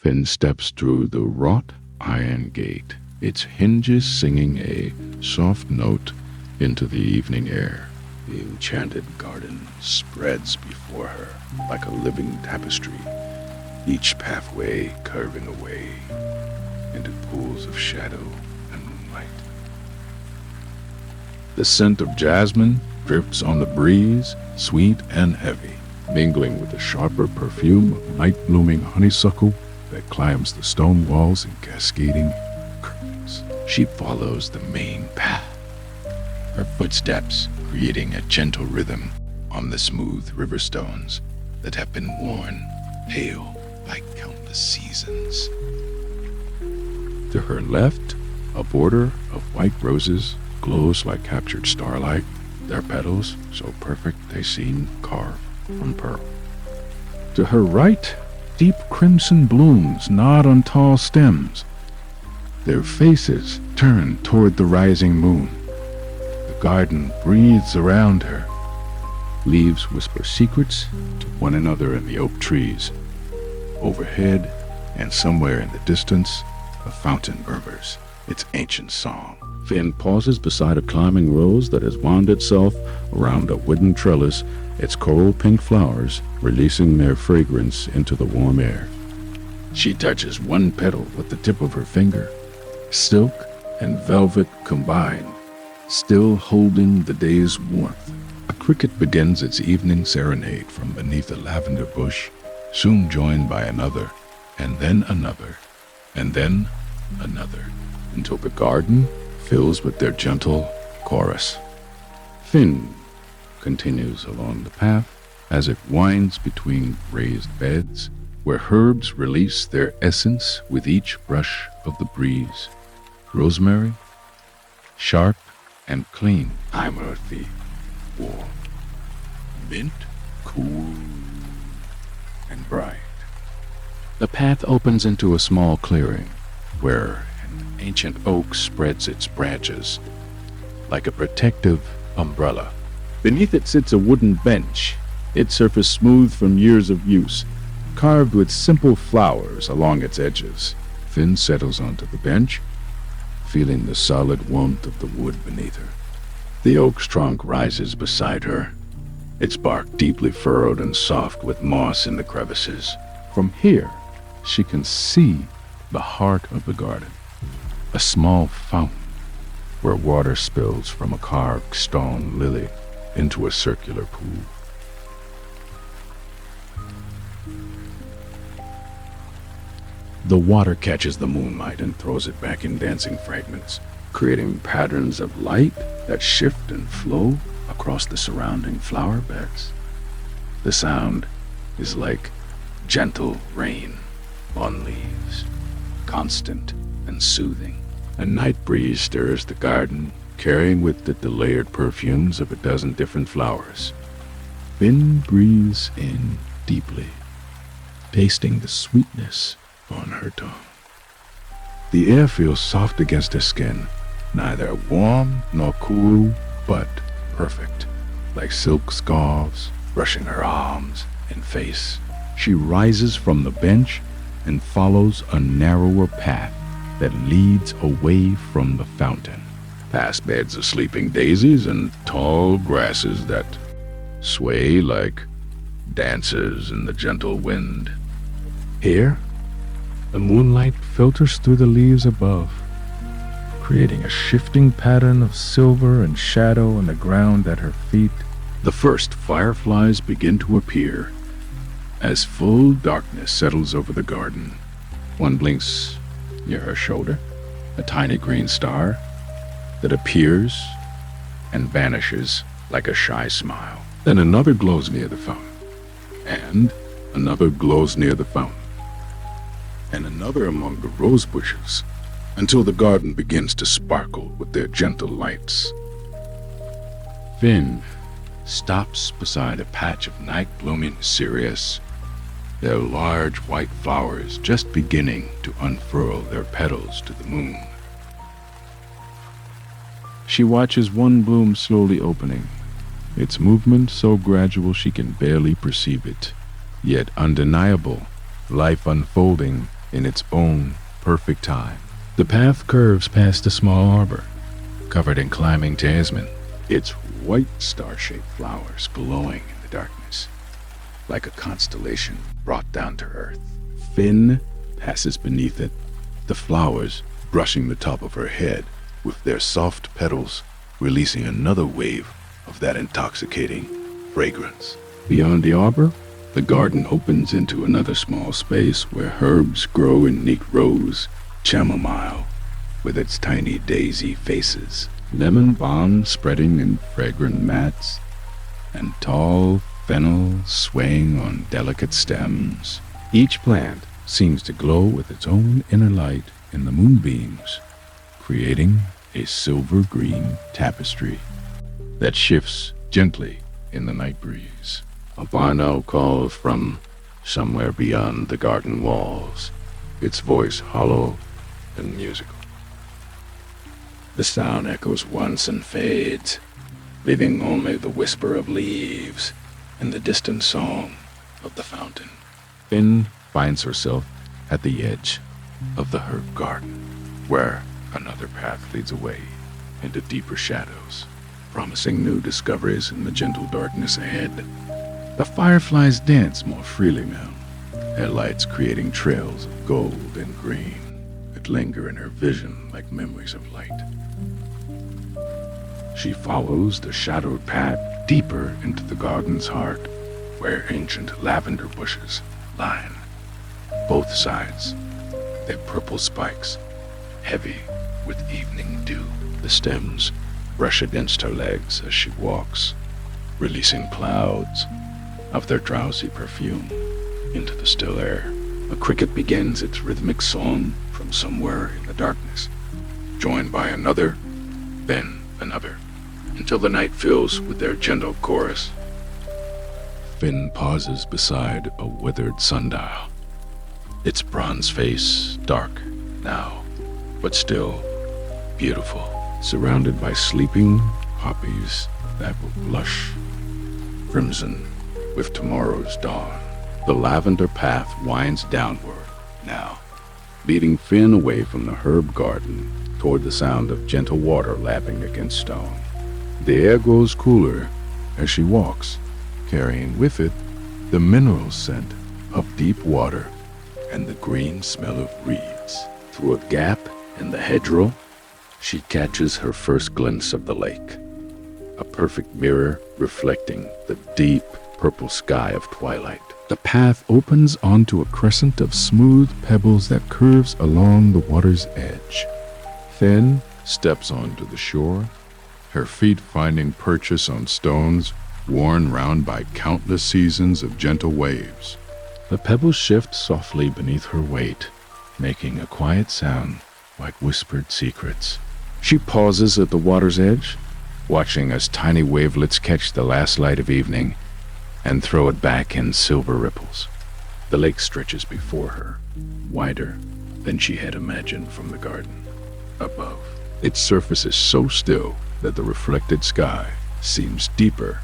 Finn steps through the wrought iron gate, its hinges singing a soft note into the evening air. The enchanted garden spreads before her like a living tapestry, each pathway curving away into pools of shadow and moonlight. The scent of jasmine drifts on the breeze, sweet and heavy, mingling with the sharper perfume of night-blooming honeysuckle that climbs the stone walls in cascading curtains. She follows the main path, her footsteps creating a gentle rhythm on the smooth river stones that have been worn pale by countless seasons. To her left, a border of white roses glows like captured starlight, their petals so perfect they seem carved from pearl. To her right, deep crimson blooms nod on tall stems, their faces turned toward the rising moon. The garden breathes around her. Leaves whisper secrets to one another in the oak trees. Overhead, and somewhere in the distance, a fountain murmurs its ancient song. Finn pauses beside a climbing rose that has wound itself around a wooden trellis, its coral pink flowers releasing their fragrance into the warm air. She touches one petal with the tip of her finger. Silk and velvet combine, still holding the day's warmth. A cricket begins its evening serenade from beneath a lavender bush, soon joined by another, and then another, and then another, until the garden fills with their gentle chorus. Finn continues along the path as it winds between raised beds where herbs release their essence with each brush of the breeze. Rosemary, sharp and clean. I'm earthy, warm. Mint, cool and bright. The path opens into a small clearing where an ancient oak spreads its branches like a protective umbrella. Beneath it sits a wooden bench, its surface smooth from years of use, carved with simple flowers along its edges. Finn settles onto the bench, feeling the solid warmth of the wood beneath her. The oak's trunk rises beside her, its bark deeply furrowed and soft with moss in the crevices. From here, she can see the heart of the garden, a small fountain where water spills from a carved stone lily into a circular pool. The water catches the moonlight and throws it back in dancing fragments, creating patterns of light that shift and flow across the surrounding flower beds. The sound is like gentle rain on leaves, constant and soothing. A night breeze stirs the garden, carrying with it the layered perfumes of a dozen different flowers. Finn breathes in deeply, tasting the sweetness on her tongue. The air feels soft against her skin, neither warm nor cool, but perfect, like silk scarves brushing her arms and face. She rises from the bench and follows a narrower path that leads away from the fountain, past beds of sleeping daisies and tall grasses that sway like dancers in the gentle wind. Here, the moonlight filters through the leaves above, creating a shifting pattern of silver and shadow on the ground at her feet. The first fireflies begin to appear as full darkness settles over the garden. One blinks near her shoulder, a tiny green star that appears and vanishes like a shy smile. Then another glows near the fountain, and another glows near the fountain, and another among the rose bushes, until the garden begins to sparkle with their gentle lights. Finn stops beside a patch of night-blooming cereus, their large white flowers just beginning to unfurl their petals to the moon. She watches one bloom slowly opening, its movement so gradual she can barely perceive it, yet undeniable, life unfolding in its own perfect time. The path curves past a small arbor, covered in climbing jasmine, its white star-shaped flowers glowing in the darkness, like a constellation brought down to earth. Finn passes beneath it, the flowers brushing the top of her head with their soft petals, releasing another wave of that intoxicating fragrance. Beyond the arbor, the garden opens into another small space where herbs grow in neat rows: chamomile with its tiny daisy faces, lemon balm spreading in fragrant mats, and tall fennel swaying on delicate stems. Each plant seems to glow with its own inner light in the moonbeams, creating a silver-green tapestry that shifts gently in the night breeze. A barn owl calls from somewhere beyond the garden walls, its voice hollow and musical. The sound echoes once and fades, leaving only the whisper of leaves and the distant song of the fountain. Finn finds herself at the edge of the herb garden, where another path leads away into deeper shadows, promising new discoveries in the gentle darkness ahead. The fireflies dance more freely now, their lights creating trails of gold and green that linger in her vision like memories of light. She follows the shadowed path deeper into the garden's heart, where ancient lavender bushes line both sides, their purple spikes heavy with evening dew. The stems brush against her legs as she walks, releasing clouds of their drowsy perfume into the still air. A cricket begins its rhythmic song from somewhere in the darkness, joined by another, then another, until the night fills with their gentle chorus. Finn pauses beside a withered sundial, its bronze face dark now, but still beautiful, surrounded by sleeping poppies that will blush crimson with tomorrow's dawn. The lavender path winds downward now, leading Finn away from the herb garden toward the sound of gentle water lapping against stone. The air grows cooler as she walks, carrying with it the mineral scent of deep water and the green smell of reeds. Through a gap in the hedgerow, she catches her first glimpse of the lake, a perfect mirror reflecting the deep purple sky of twilight. The path opens onto a crescent of smooth pebbles that curves along the water's edge. Finn steps onto the shore, her feet finding purchase on stones worn round by countless seasons of gentle waves. The pebbles shift softly beneath her weight, making a quiet sound like whispered secrets. She pauses at the water's edge, watching as tiny wavelets catch the last light of evening and throw it back in silver ripples. The lake stretches before her, wider than she had imagined from the garden above. Its surface is so still that the reflected sky seems deeper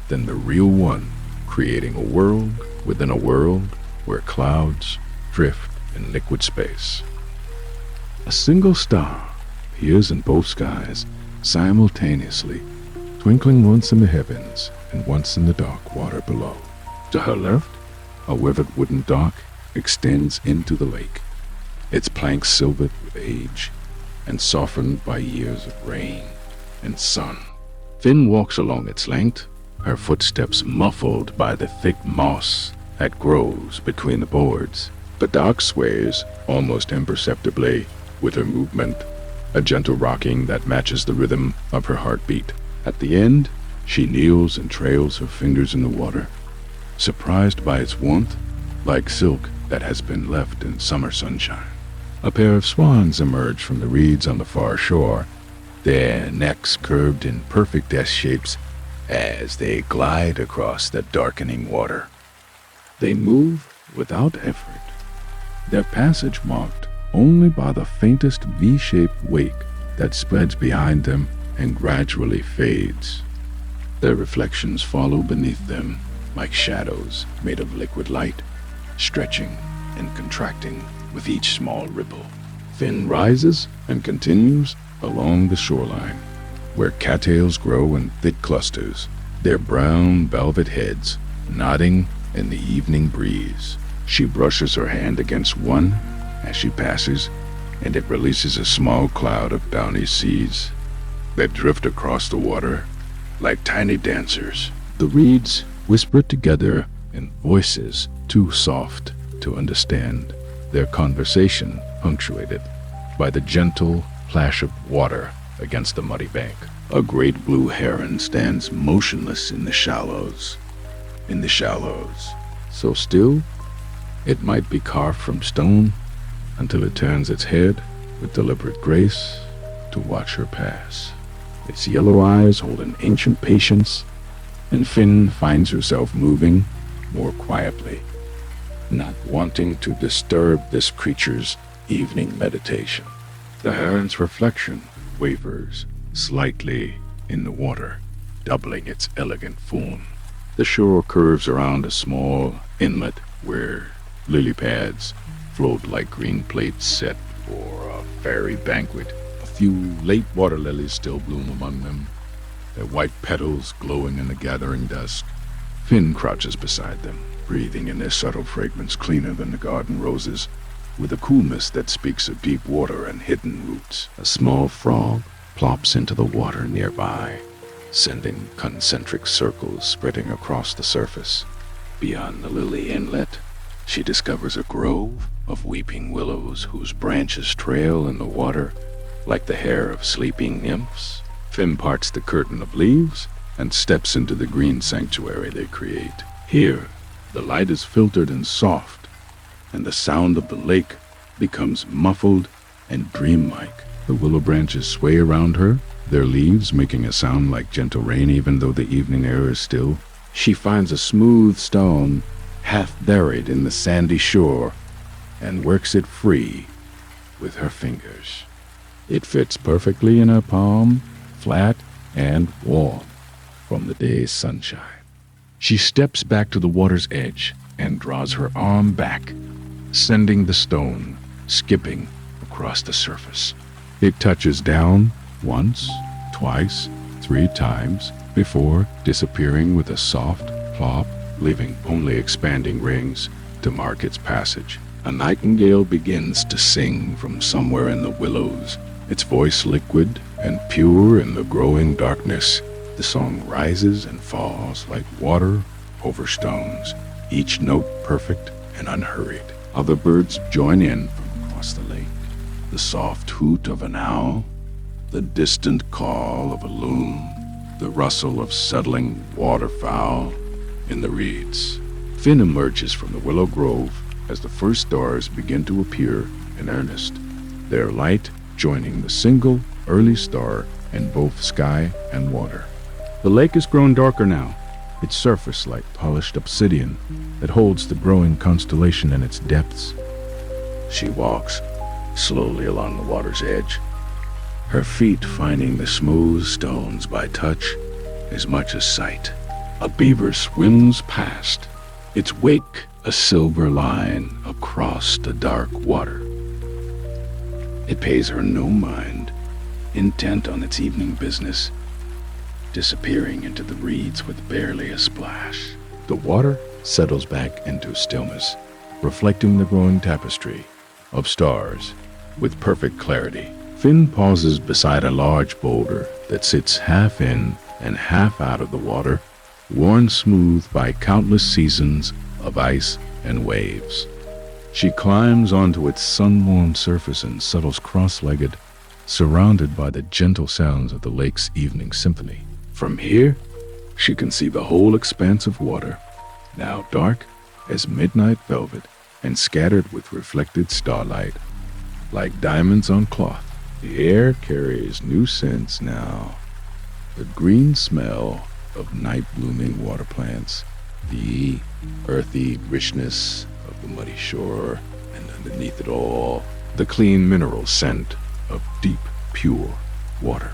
than the real one, creating a world within a world where clouds drift in liquid space. A single star appears in both skies simultaneously, twinkling once in the heavens and once in the dark water below. To her left, a weathered wooden dock extends into the lake, its planks silvered with age and softened by years of rain and sun. Finn walks along its length, her footsteps muffled by the thick moss that grows between the boards. The dock sways almost imperceptibly with her movement, a gentle rocking that matches the rhythm of her heartbeat. At the end, she kneels and trails her fingers in the water, surprised by its warmth, like silk that has been left in summer sunshine. A pair of swans emerge from the reeds on the far shore, their necks curved in perfect S shapes as they glide across the darkening water. They move without effort, their passage marked only by the faintest V-shaped wake that spreads behind them and gradually fades. Their reflections follow beneath them like shadows made of liquid light, stretching and contracting with each small ripple. Finn rises and continues along the shoreline, where cattails grow in thick clusters, their brown velvet heads nodding in the evening breeze. She brushes her hand against one as she passes, and it releases a small cloud of downy seeds that drift across the water like tiny dancers. The reeds whisper together in voices too soft to understand, their conversation punctuated by the gentle plash of water against the muddy bank. A great blue heron stands motionless in the shallows. So still, it might be carved from stone, until it turns its head with deliberate grace to watch her pass. Its yellow eyes hold an ancient patience, and Finn finds herself moving more quietly, not wanting to disturb this creature's evening meditation. The heron's reflection wavers slightly in the water, doubling its elegant form. The shore curves around a small inlet where lily pads float like green plates set for a fairy banquet. A few late water lilies still bloom among them, their white petals glowing in the gathering dusk. Finn crouches beside them, breathing in their subtle fragrance cleaner than the garden roses, with a coolness that speaks of deep water and hidden roots. A small frog plops into the water nearby, sending concentric circles spreading across the surface. Beyond the lily inlet, she discovers a grove of weeping willows whose branches trail in the water like the hair of sleeping nymphs. Finn parts the curtain of leaves and steps into the green sanctuary they create. Here, the light is filtered and soft, and the sound of the lake becomes muffled and dreamlike. The willow branches sway around her, their leaves making a sound like gentle rain even though the evening air is still. She finds a smooth stone half buried in the sandy shore and works it free with her fingers. It fits perfectly in her palm, flat and warm from the day's sunshine. She steps back to the water's edge and draws her arm back, sending the stone skipping across the surface. It touches down once, twice, 3 times before disappearing with a soft plop, leaving only expanding rings to mark its passage. A nightingale begins to sing from somewhere in the willows, its voice liquid and pure in the growing darkness. The song rises and falls like water over stones, each note perfect and unhurried. Other birds join in from across the lake. The soft hoot of an owl, the distant call of a loon, the rustle of settling waterfowl in the reeds. Finn emerges from the willow grove as the first stars begin to appear in earnest, their light joining the single early star in both sky and water. The lake has grown darker now, its surface like polished obsidian that holds the growing constellation in its depths. She walks slowly along the water's edge, her feet finding the smooth stones by touch as much as sight. A beaver swims past, its wake a silver line across the dark water. It pays her no mind, intent on its evening business, disappearing into the reeds with barely a splash. The water settles back into stillness, reflecting the growing tapestry of stars with perfect clarity. Finn pauses beside a large boulder that sits half in and half out of the water, worn smooth by countless seasons of ice and waves. She climbs onto its sun-warmed surface and settles cross-legged, surrounded by the gentle sounds of the lake's evening symphony. From here, she can see the whole expanse of water, now dark as midnight velvet and scattered with reflected starlight, like diamonds on cloth. The air carries new scents now, the green smell of night-blooming water plants, the earthy richness of the muddy shore, and underneath it all, the clean mineral scent of deep, pure water.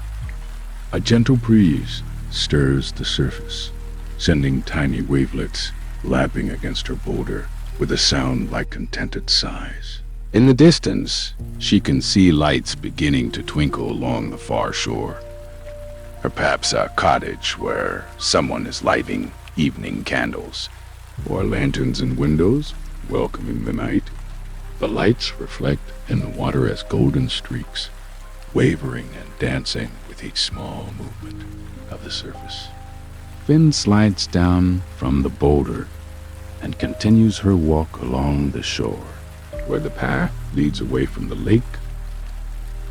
A gentle breeze stirs the surface, sending tiny wavelets lapping against her boulder with a sound like contented sighs. In the distance, she can see lights beginning to twinkle along the far shore. Or perhaps a cottage where someone is lighting evening candles, or lanterns in windows welcoming the night. The lights reflect in the water as golden streaks, wavering and dancing with each small movement of the surface. Finn slides down from the boulder and continues her walk along the shore, where the path leads away from the lake,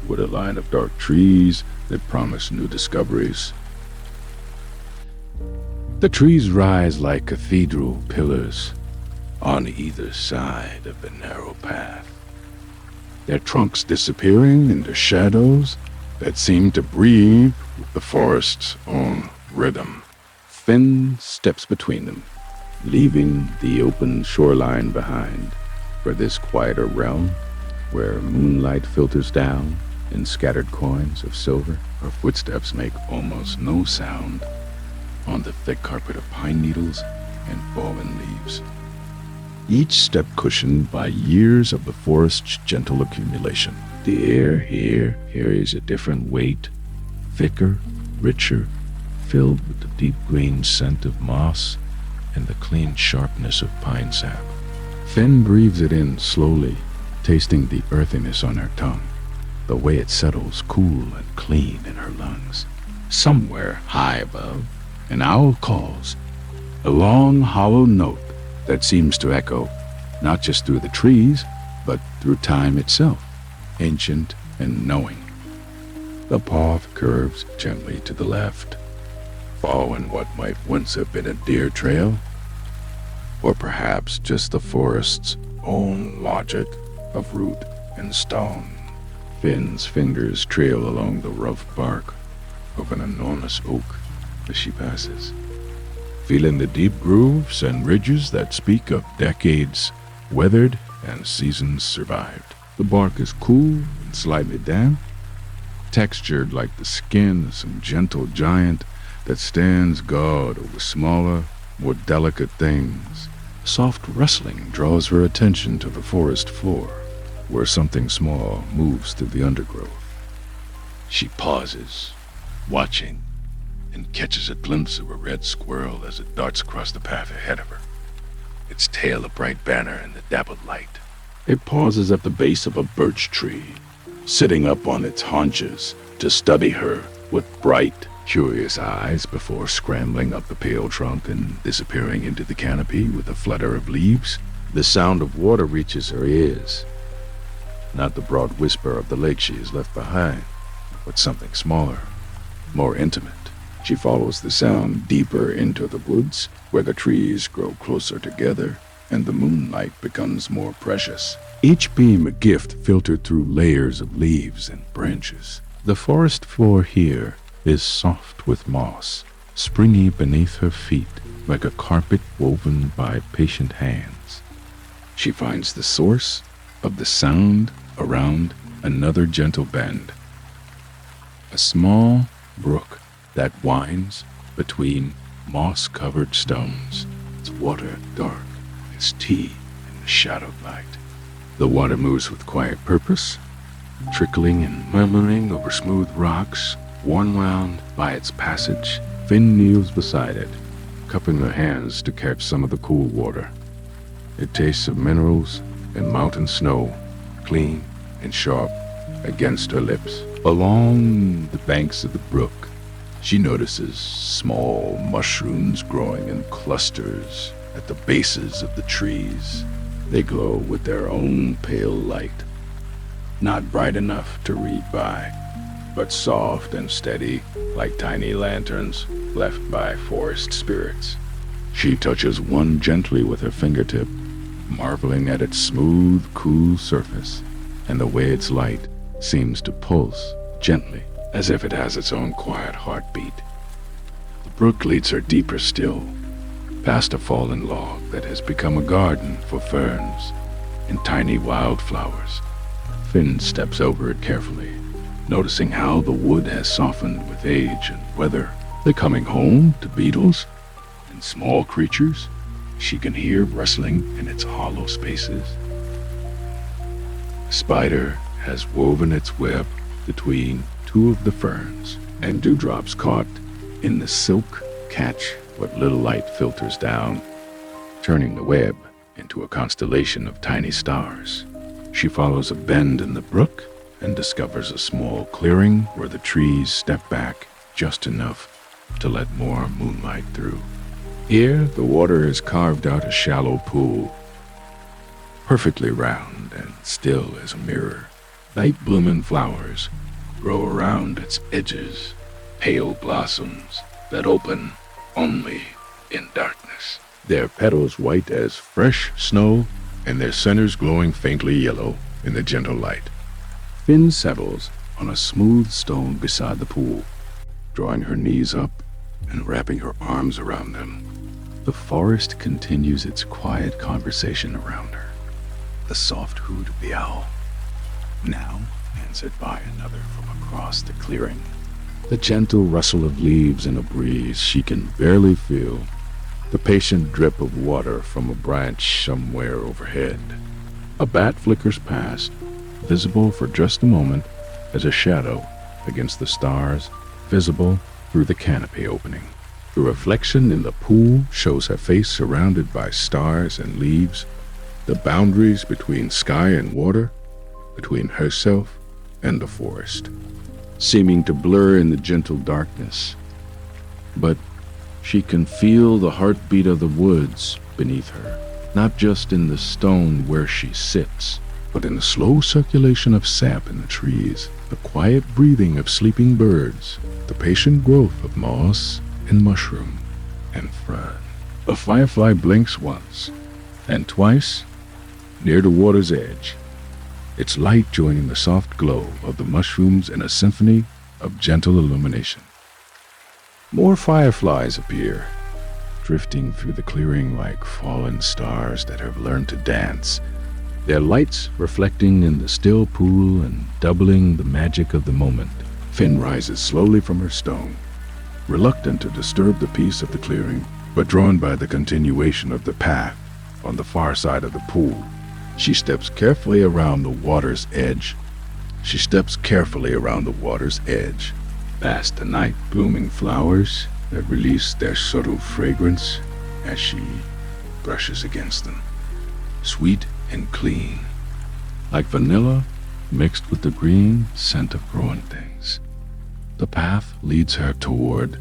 with a line of dark trees that promise new discoveries. The trees rise like cathedral pillars on either side of the narrow path, their trunks disappearing into shadows that seem to breathe with the forest's own rhythm. Finn steps between them, leaving the open shoreline behind for this quieter realm where moonlight filters down in scattered coins of silver. Her footsteps make almost no sound on the thick carpet of pine needles and fallen leaves, each step cushioned by years of the forest's gentle accumulation. The air here carries a different weight, thicker, richer, filled with the deep green scent of moss and the clean sharpness of pine sap. Finn breathes it in slowly, tasting the earthiness on her tongue, the way it settles cool and clean in her lungs. Somewhere high above, an owl calls, a long, hollow note that seems to echo not just through the trees, but through time itself, ancient and knowing. The path curves gently to the left, following what might once have been a deer trail, or perhaps just the forest's own logic of root and stone. Finn's fingers trail along the rough bark of an enormous oak as she passes, feeling the deep grooves and ridges that speak of decades weathered and seasons survived. The bark is cool and slightly damp, textured like the skin of some gentle giant that stands guard over smaller, more delicate things. Soft rustling draws her attention to the forest floor, where something small moves through the undergrowth. She pauses, watching, and catches a glimpse of a red squirrel as it darts across the path ahead of her, its tail a bright banner in the dappled light. It pauses at the base of a birch tree, sitting up on its haunches to study her with bright, curious eyes before scrambling up the pale trunk and disappearing into the canopy with a flutter of leaves. The sound of water reaches her ears, not the broad whisper of the lake she has left behind, but something smaller, more intimate. She follows the sound deeper into the woods, where the trees grow closer together and the moonlight becomes more precious, each beam a gift filtered through layers of leaves and branches. The forest floor here is soft with moss, springy beneath her feet like a carpet woven by patient hands. She finds the source of the sound around another gentle bend, a small brook that winds between moss-covered stones, its water dark as tea in the shadowed light. The water moves with quiet purpose, trickling and murmuring over smooth rocks, worn round by its passage. Finn kneels beside it, cupping her hands to catch some of the cool water. It tastes of minerals and mountain snow, clean and sharp against her lips. Along the banks of the brook, she notices small mushrooms growing in clusters at the bases of the trees. They glow with their own pale light, not bright enough to read by, but soft and steady like tiny lanterns left by forest spirits. She touches one gently with her fingertip, marveling at its smooth, cool surface and the way its light seems to pulse gently, as if it has its own quiet heartbeat. The brook leads her deeper still, past a fallen log that has become a garden for ferns and tiny wildflowers. Finn steps over it carefully, noticing how the wood has softened with age and weather. They're coming home to beetles and small creatures she can hear rustling in its hollow spaces. A spider has woven its web between two of the ferns, and dewdrops caught in the silk catch what little light filters down, turning the web into a constellation of tiny stars. She follows a bend in the brook and discovers a small clearing where the trees step back just enough to let more moonlight through. Here, the water has carved out a shallow pool, perfectly round and still as a mirror. Night-blooming flowers grow around its edges, pale blossoms that open only in darkness. Their petals white as fresh snow, and their centers glowing faintly yellow in the gentle light. Finn settles on a smooth stone beside the pool, drawing her knees up and wrapping her arms around them. The forest continues its quiet conversation around her. The soft hoot of the owl, now answered by another from across the clearing. The gentle rustle of leaves in a breeze she can barely feel. The patient drip of water from a branch somewhere overhead. A bat flickers past, visible for just a moment as a shadow against the stars, visible through the canopy opening. The reflection in the pool shows her face surrounded by stars and leaves, the boundaries between sky and water, between herself and the forest, seeming to blur in the gentle darkness. But she can feel the heartbeat of the woods beneath her, not just in the stone where she sits, but in the slow circulation of sap in the trees, the quiet breathing of sleeping birds, the patient growth of moss and mushroom and fern. A firefly blinks once, and twice, near the water's edge, its light joining the soft glow of the mushrooms in a symphony of gentle illumination. More fireflies appear, drifting through the clearing like fallen stars that have learned to dance, their lights reflecting in the still pool and doubling the magic of the moment. Finn rises slowly from her stone, reluctant to disturb the peace of the clearing, but drawn by the continuation of the path on the far side of the pool. She steps carefully around the water's edge. Past the night-blooming flowers that release their subtle fragrance as she brushes against them. Sweet and clean, like vanilla mixed with the green scent of growing things. The path leads her toward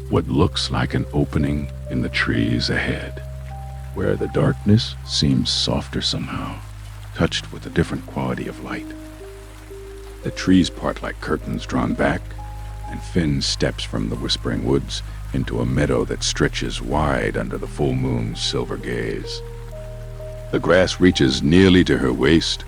what looks like an opening in the trees ahead, where the darkness seems softer somehow, touched with a different quality of light. The trees part like curtains drawn back, and Finn steps from the whispering woods into a meadow that stretches wide under the full moon's silver gaze. The grass reaches nearly to her waist,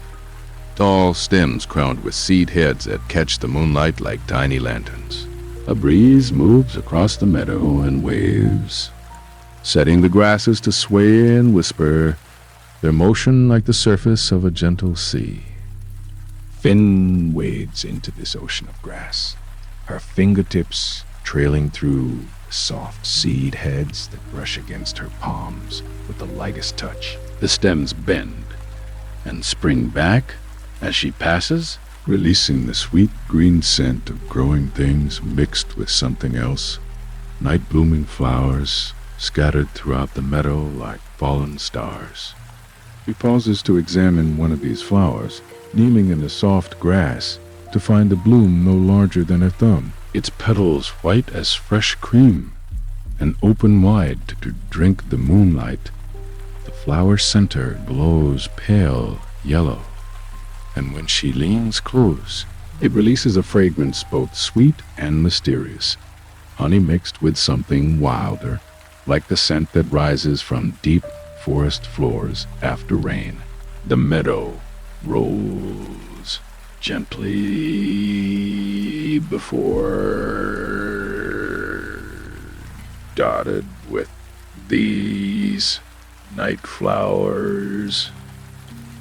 tall stems crowned with seed heads that catch the moonlight like tiny lanterns. A breeze moves across the meadow and waves, setting the grasses to sway and whisper, their motion like the surface of a gentle sea. Finn wades into this ocean of grass, her fingertips trailing through the soft seed heads that brush against her palms with the lightest touch. The stems bend and spring back as she passes, releasing the sweet green scent of growing things mixed with something else, night-blooming flowers scattered throughout the meadow like fallen stars. She pauses to examine one of these flowers, kneeling in the soft grass to find a bloom no larger than her thumb, its petals white as fresh cream and open wide to drink the moonlight. The flower center glows pale yellow, and when she leans close, it releases a fragrance both sweet and mysterious, honey mixed with something wilder, like the scent that rises from deep forest floors after rain. The meadow rolls gently before, dotted with these night flowers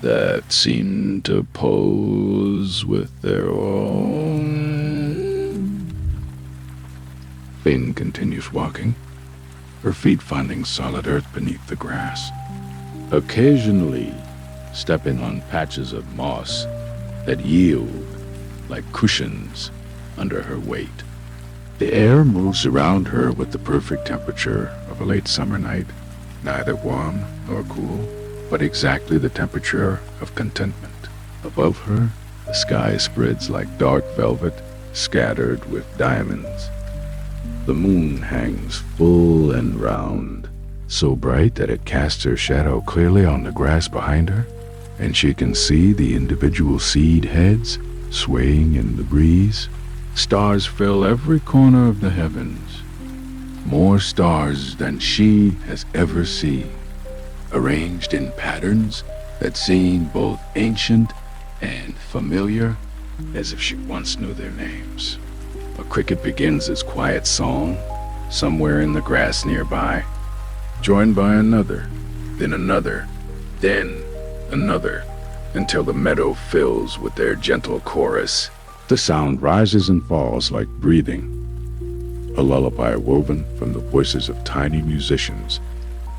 that seem to pose with their own. Finn continues walking, her feet finding solid earth beneath the grass, occasionally stepping on patches of moss that yield like cushions under her weight. The air moves around her with the perfect temperature of a late summer night, neither warm nor cool, but exactly the temperature of contentment. Above her, the sky spreads like dark velvet scattered with diamonds. The moon hangs full and round, so bright that it casts her shadow clearly on the grass behind her, and she can see the individual seed heads swaying in the breeze. Stars fill every corner of the heavens, more stars than she has ever seen, arranged in patterns that seem both ancient and familiar, as if she once knew their names. A cricket begins its quiet song somewhere in the grass nearby, joined by another, then another, then another, until the meadow fills with their gentle chorus. The sound rises and falls like breathing, a lullaby woven from the voices of tiny musicians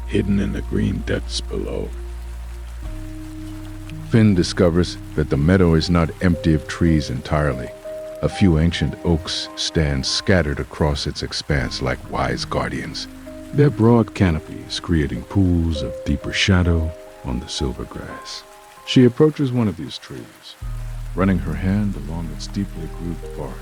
hidden in the green depths below. Finn discovers that the meadow is not empty of trees entirely. A few ancient oaks stand scattered across its expanse like wise guardians, their broad canopies creating pools of deeper shadow on the silver grass. She approaches one of these trees, running her hand along its deeply grooved bark,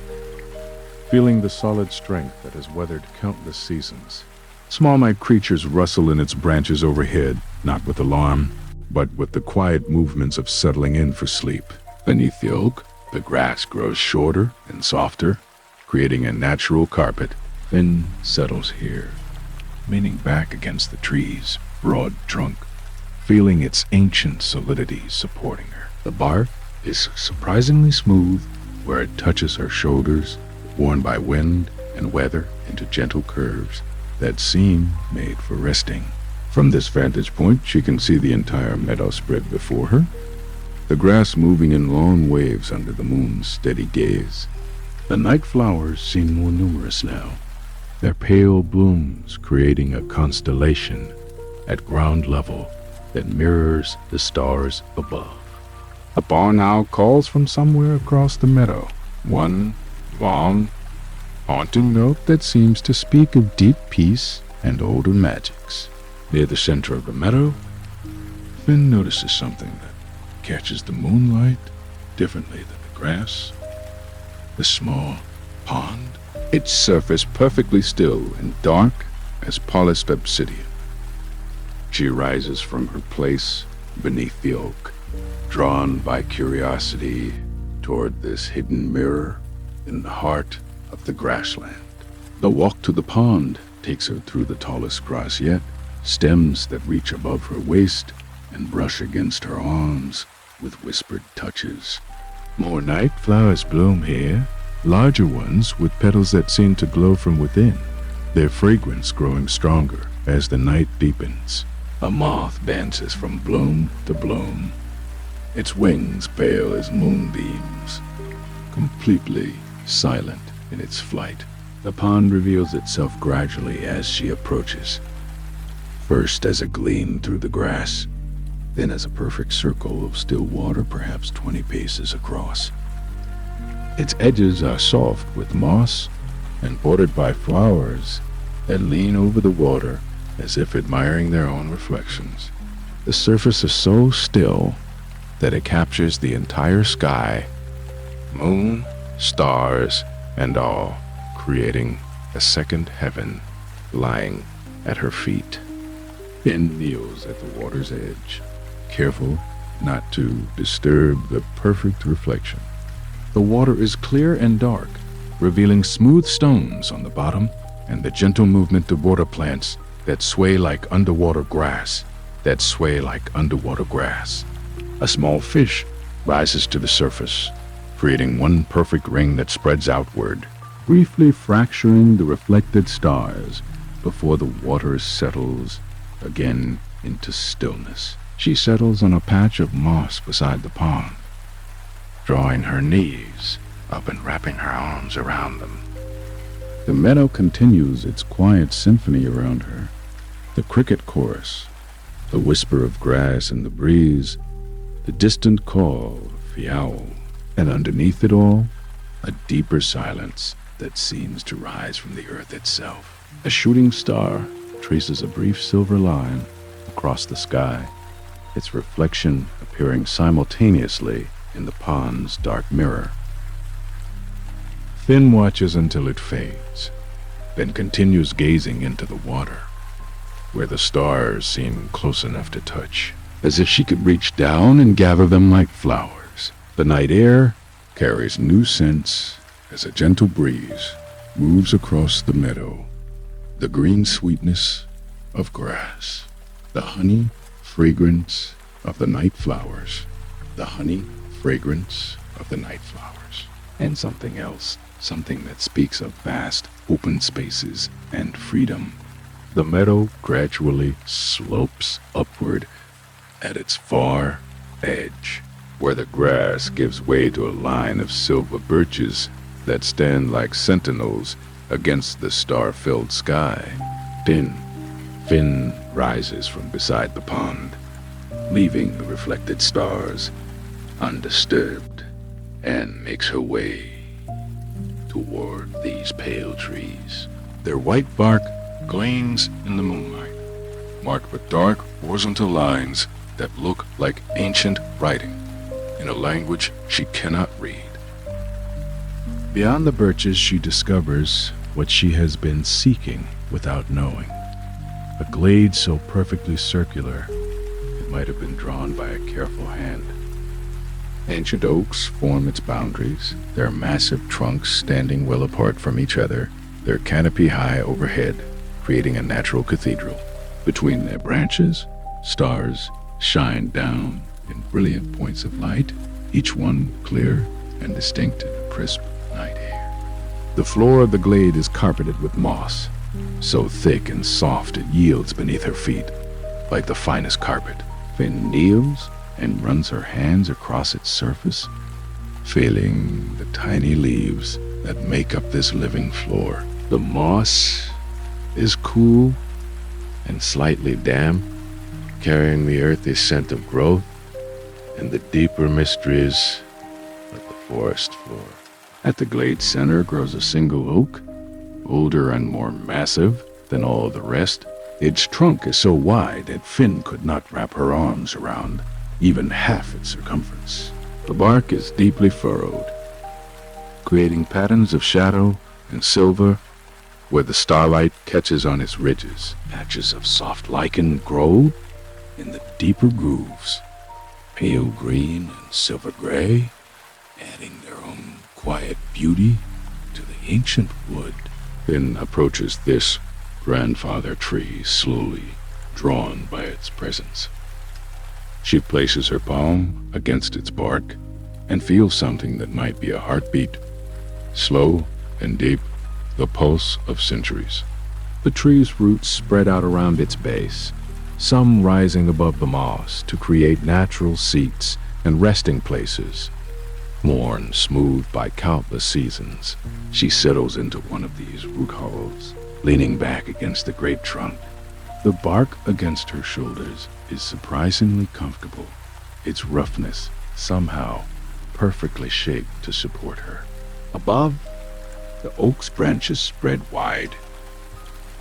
feeling the solid strength that has weathered countless seasons. Small night creatures rustle in its branches overhead, not with alarm, but with the quiet movements of settling in for sleep. Beneath the oak, the grass grows shorter and softer, creating a natural carpet. Finn settles here, leaning back against the tree's broad trunk, feeling its ancient solidity supporting her. The bark is surprisingly smooth where it touches her shoulders, worn by wind and weather into gentle curves that seem made for resting. From this vantage point, she can see the entire meadow spread before her, the grass moving in long waves under the moon's steady gaze. The night flowers seem more numerous now, their pale blooms creating a constellation at ground level that mirrors the stars above. A barn owl calls from somewhere across the meadow, one long, haunting note that seems to speak of deep peace and older magics. Near the center of the meadow, Finn notices something that catches the moonlight differently than the grass. The small pond, its surface perfectly still and dark as polished obsidian. She rises from her place beneath the oak, drawn by curiosity toward this hidden mirror in the heart of the grassland. The walk to the pond takes her through the tallest grass yet, stems that reach above her waist and brush against her arms with whispered touches. More night flowers bloom here, larger ones with petals that seem to glow from within, their fragrance growing stronger as the night deepens. A moth dances from bloom to bloom, its wings pale as moonbeams, completely silent in its flight. The pond reveals itself gradually as she approaches, first as a gleam through the grass, then as a perfect circle of still water perhaps 20 paces across. Its edges are soft with moss and bordered by flowers that lean over the water as if admiring their own reflections. The surface is so still that it captures the entire sky, moon, stars, and all, creating a second heaven lying at her feet. Finn kneels at the water's edge, careful not to disturb the perfect reflection. The water is clear and dark, revealing smooth stones on the bottom and the gentle movement of water plants that sway like underwater grass, A small fish rises to the surface, creating one perfect ring that spreads outward, briefly fracturing the reflected stars before the water settles again into stillness. She settles on a patch of moss beside the pond, drawing her knees up and wrapping her arms around them. The meadow continues its quiet symphony around her. The cricket chorus, the whisper of grass in the breeze, the distant call of the owl And underneath it all, a deeper silence that seems to rise from the earth itself. A shooting star traces a brief silver line across the sky, its reflection appearing simultaneously in the pond's dark mirror. Finn watches until it fades, then continues gazing into the water, where the stars seem close enough to touch, as if she could reach down and gather them like flowers. The night air carries new scents as a gentle breeze moves across the meadow. The green sweetness of grass, the honey fragrance of the night flowers, the honey fragrance of the night flowers, and something else, something that speaks of vast open spaces and freedom. The meadow gradually slopes upward at its far edge, where the grass gives way to a line of silver birches that stand like sentinels against the star-filled sky. Finn rises from beside the pond, leaving the reflected stars undisturbed, and makes her way toward these pale trees. Their white bark gleams in the moonlight, marked with dark horizontal lines that look like ancient writing in a language she cannot read. Beyond the birches, she discovers what she has been seeking without knowing. A glade so perfectly circular, it might have been drawn by a careful hand. Ancient oaks form its boundaries, their massive trunks standing well apart from each other, their canopy high overhead, creating a natural cathedral. Between their branches, stars shine down in brilliant points of light, each one clear and distinct in the crisp night air. The floor of the glade is carpeted with moss, so thick and soft it yields beneath her feet, like the finest carpet. Finn kneels and runs her hands across its surface, feeling the tiny leaves that make up this living floor. The moss is cool and slightly damp, carrying the earthy scent of growth and the deeper mysteries of the forest floor. At the glade center grows a single oak, older and more massive than all the rest. Its trunk is so wide that Finn could not wrap her arms around even half its circumference. The bark is deeply furrowed, creating patterns of shadow and silver where the starlight catches on its ridges. Patches of soft lichen grow in the deeper grooves, pale green and silver gray, adding their own quiet beauty to the ancient wood. Finn approaches this grandfather tree slowly, drawn by its presence. She places her palm against its bark and feels something that might be a heartbeat, slow and deep, the pulse of centuries. The tree's roots spread out around its base, some rising above the moss to create natural seats and resting places. Worn smooth by countless seasons, she settles into one of these root hollows, leaning back against the great trunk. The bark against her shoulders is surprisingly comfortable, its roughness somehow perfectly shaped to support her. Above, the oak's branches spread wide,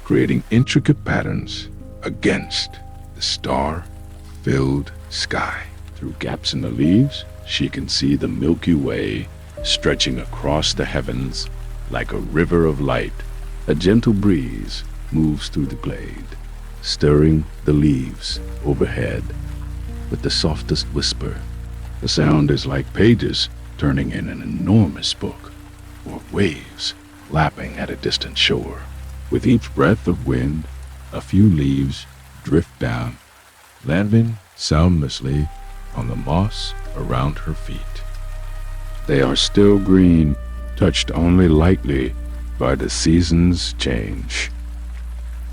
creating intricate patterns against the star-filled sky. Through gaps in the leaves, she can see the Milky Way stretching across the heavens like a river of light. A gentle breeze moves through the glade, stirring the leaves overhead with the softest whisper. The sound is like pages turning in an enormous book, or waves lapping at a distant shore. With each breath of wind, a few leaves drift down, landing soundlessly on the moss around her feet. They are still green, touched only lightly by the season's change.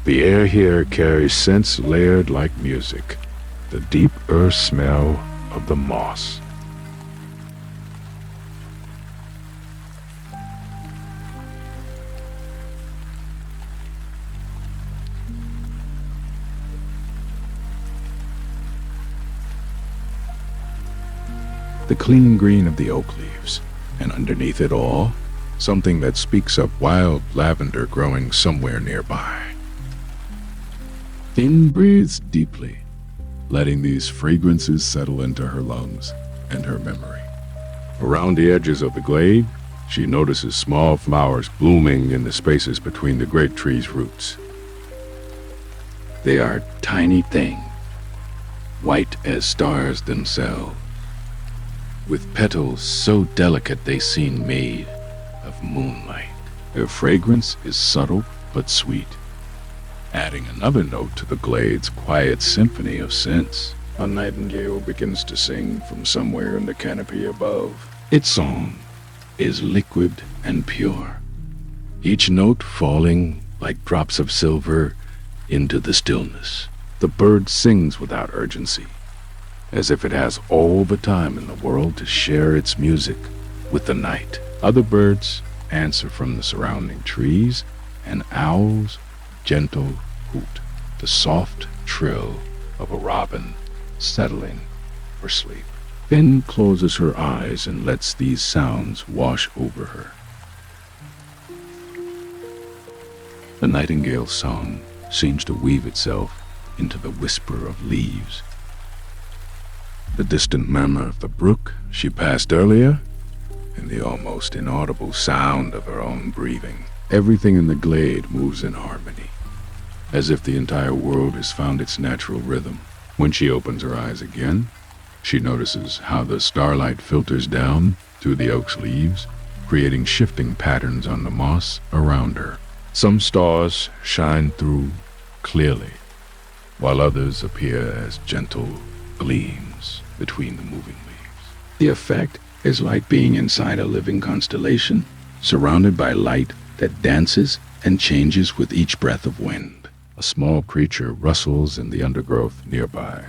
The air here carries scents layered like music, the deep earth smell of the moss. the clean green of the oak leaves, and underneath it all, something that speaks of wild lavender growing somewhere nearby. Finn breathes deeply, letting these fragrances settle into her lungs and her memory. Around the edges of the glade, she notices small flowers blooming in the spaces between the great tree's roots. They are tiny things, white as stars themselves, with petals so delicate they seem made of moonlight. Their fragrance is subtle but sweet, adding another note to the glade's quiet symphony of scents. A nightingale begins to sing from somewhere in the canopy above. Its song is liquid and pure, each note falling like drops of silver into the stillness. The bird sings without urgency, as if it has all the time in the world to share its music with the night. Other birds answer from the surrounding trees, and owls gentle hoot, the soft trill of a robin settling for sleep. Finn closes her eyes and lets these sounds wash over her. The nightingale's song seems to weave itself into the whisper of leaves, the distant murmur of the brook she passed earlier, and the almost inaudible sound of her own breathing. Everything in the glade moves in harmony, as if the entire world has found its natural rhythm. When she opens her eyes again, she notices how the starlight filters down through the oak's leaves, creating shifting patterns on the moss around her. Some stars shine through clearly, while others appear as gentle gleams between the moving leaves. The effect is like being inside a living constellation, surrounded by light that dances and changes with each breath of wind. A small creature rustles in the undergrowth nearby,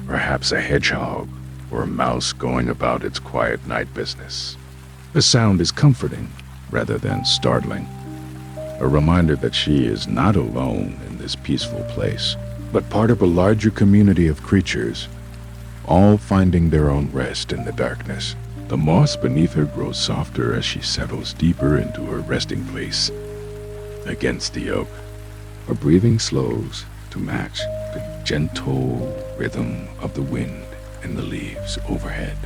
perhaps a hedgehog or a mouse going about its quiet night business. The sound is comforting rather than startling, a reminder that she is not alone in this peaceful place, but part of a larger community of creatures, all finding their own rest in the darkness. The moss beneath her grows softer as she settles deeper into her resting place against the oak. Her breathing slows to match the gentle rhythm of the wind in the leaves overhead.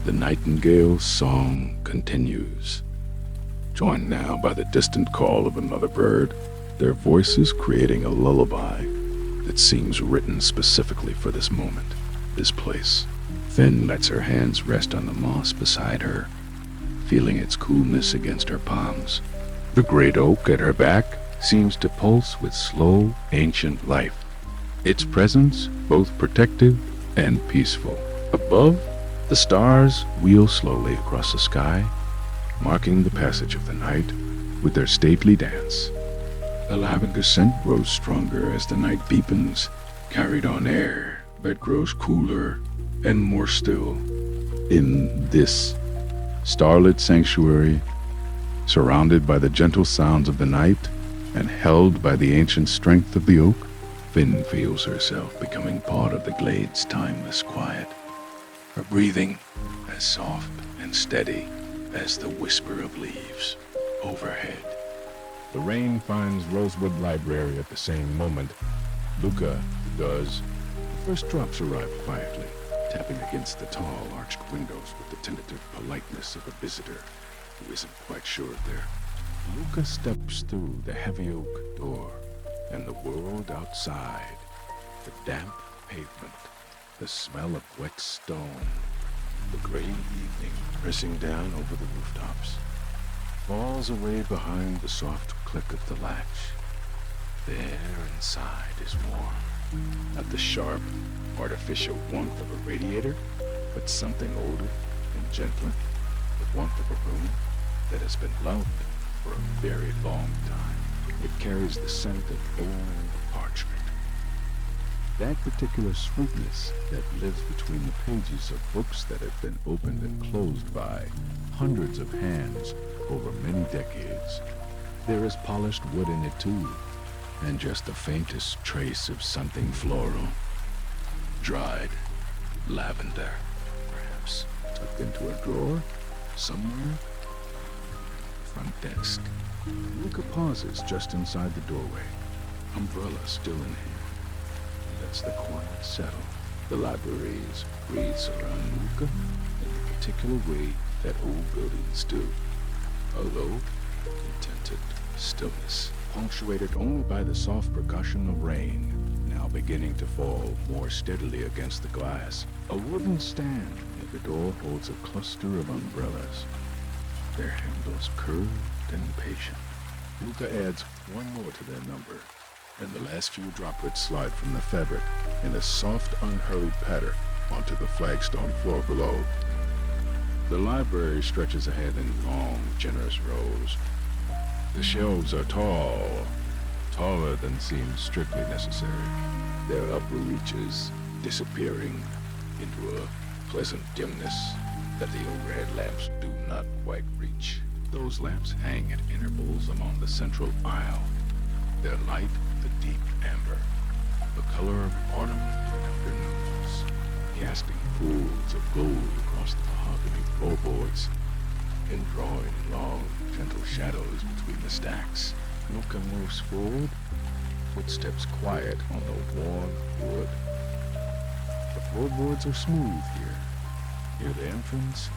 The nightingale's song continues, joined now by the distant call of another bird, their voices creating a lullaby that seems written specifically for this moment, this place. Finn lets her hands rest on the moss beside her, feeling its coolness against her palms. The great oak at her back seems to pulse with slow, ancient life, its presence both protective and peaceful. Above, the stars wheel slowly across the sky, marking the passage of the night with their stately dance. The lavender scent grows stronger as the night deepens, carried on air that grows cooler and more still. In this starlit sanctuary, surrounded by the gentle sounds of the night and held by the ancient strength of the oak, Finn feels herself becoming part of the glade's timeless quiet, her breathing as soft and steady as the whisper of leaves overhead. The rain finds Rosewood Library at the same moment. Luca does. The first drops arrive quietly, tapping against the tall, arched windows with the tentative politeness of a visitor who isn't quite sure they're. Luca steps through the heavy oak door, and the world outside, the damp pavement, the smell of wet stone, the gray evening pressing down over the rooftops, falls away behind the soft click of the latch. The air inside is warm, not the sharp, artificial warmth of a radiator, but something older and gentler, the warmth of a room that has been loved for a very long time. It carries the scent of old parchment. That particular sweetness that lives between the pages of books that have been opened and closed by hundreds of hands over many decades. There is polished wood in it too, and just the faintest trace of something floral. Dried lavender, perhaps. perhaps tucked into a drawer somewhere. Front desk. Luca pauses just inside the doorway, umbrella still in hand. He lets the quiet settle. The libraries breathe around Luca in the particular way that old buildings do. A low, contented stillness, punctuated only by the soft percussion of rain, now beginning to fall more steadily against the glass. A wooden stand near the door holds a cluster of umbrellas, their handles curved and patient. Luca adds one more to their number, and the last few droplets slide from the fabric in a soft, unhurried patter onto the flagstone floor below. The library stretches ahead in long, generous rows. The shelves are tall, taller than seems strictly necessary, their upper reaches disappearing into a pleasant dimness that the overhead lamps do not quite reach. Those lamps hang at intervals along the central aisle, their light a deep amber, the color of autumn afternoons, casting pools of gold across the mahogany floorboards and drawing long, gentle shadows between the stacks. Luca moves forward, footsteps quiet on the worn wood. The floorboards are smooth here. Near the entrance,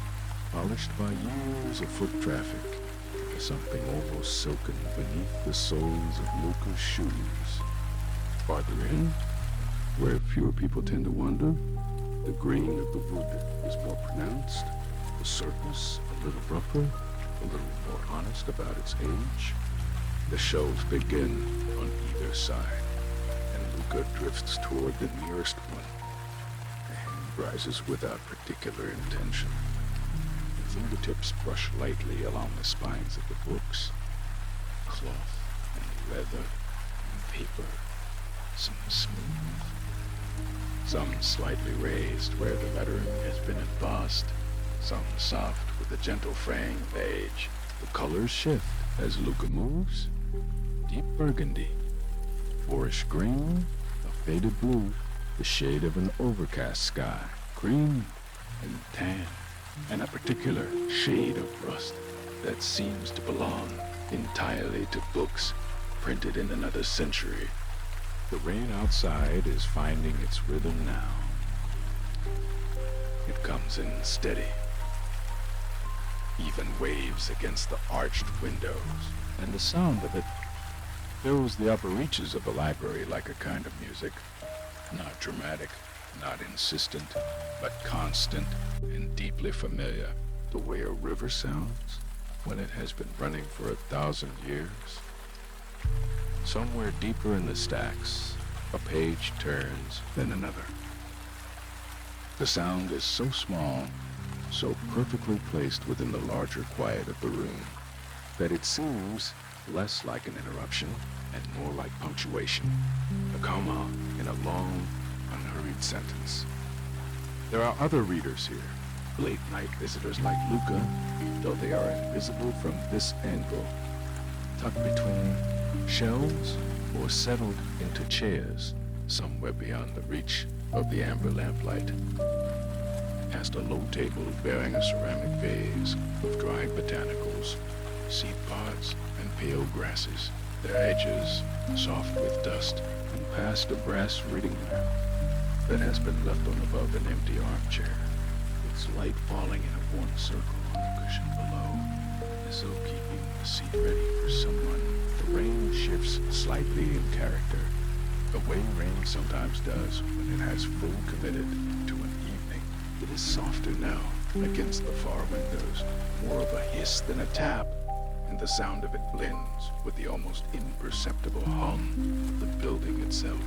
polished by years of foot traffic, is something almost silken beneath the soles of Luca's shoes. Farther in, where fewer people tend to wander, the grain of the wood is more pronounced, the surface a little rougher, a little more honest about its age. The shelves begin on either side, and Luca drifts toward the nearest one. The hand rises without particular intention. The fingertips brush lightly along the spines of the books. Cloth and leather and paper, some smooth, some slightly raised where the lettering has been embossed, some soft with a gentle fraying of age. The colors shift as Luca moves. Deep burgundy, forest green, a faded blue, the shade of an overcast sky, cream and tan, and a particular shade of rust that seems to belong entirely to books printed in another century. The rain outside is finding its rhythm now. It comes in steady, even waves against the arched windows, and the sound of it fills the upper reaches of the library like a kind of music, not dramatic, not insistent, but constant and deeply familiar, the way a river sounds when it has been running for 1,000 years. Somewhere deeper in the stacks, a page turns, then another. The sound is so small, so perfectly placed within the larger quiet of the room, that it seems less like an interruption and more like punctuation, a comma in a long, unhurried sentence. There are other readers here, late-night visitors like Luca, though they are invisible from this angle, tucked between shelves or settled into chairs somewhere beyond the reach of the amber lamplight. Past a low table bearing a ceramic vase of dried botanicals, seed pods, and pale grasses, their edges soft with dust, and past a brass reading lamp that has been left on above an empty armchair, its light falling in a worn circle on the cushion below, as though keeping the seat ready for someone. The rain shifts slightly in character, the way rain sometimes does when it has full committed to an evening. It is softer now against the far windows, more of a hiss than a tap, and the sound of it blends with the almost imperceptible hum of the building itself.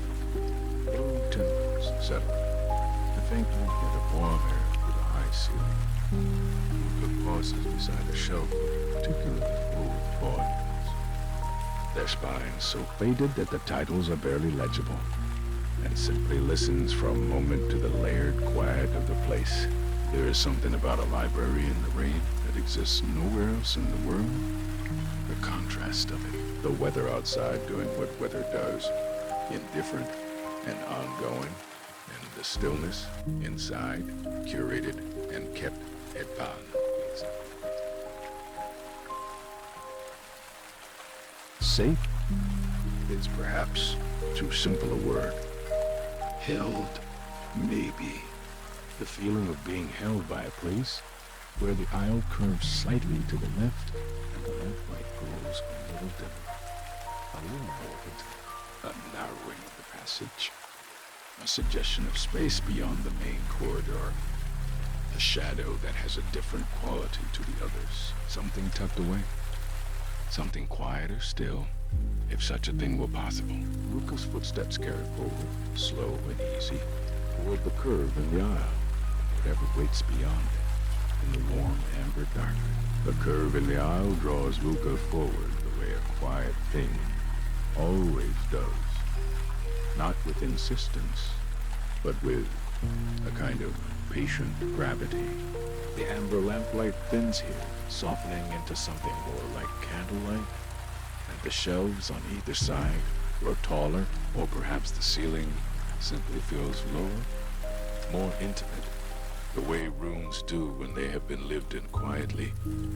Low timbers settle, the faint movement of warm air through the high ceiling. Luca pauses beside a shelf of particularly old volumes, their spines so faded that the titles are barely legible, and simply listens for a moment to the layered quiet of the place. There is something about a library in the rain that exists nowhere else in the world. The contrast of it, the weather outside doing what weather does, indifferent and ongoing, and the stillness inside, curated and kept at pan. Safe is perhaps too simple a word. Held, maybe. The feeling of being held by a place where the aisle curves slightly to the left and the lamplight grows a little dimmer. A little moment, a narrowing of the passage, a suggestion of space beyond the main corridor, a shadow that has a different quality to the others, something tucked away, something quieter still, if such a thing were possible. Luca's footsteps carried forward, slow and easy, toward the curve in the aisle, whatever waits beyond it, in the warm amber darkness. The curve in the aisle draws Luca forward the way a quiet thing always does. Not with insistence, but with a kind of patient gravity. The amber lamplight thins here, softening into something more like candlelight, and the shelves on either side grow taller, or perhaps the ceiling simply feels lower, more intimate, the way rooms do when they have been lived in quietly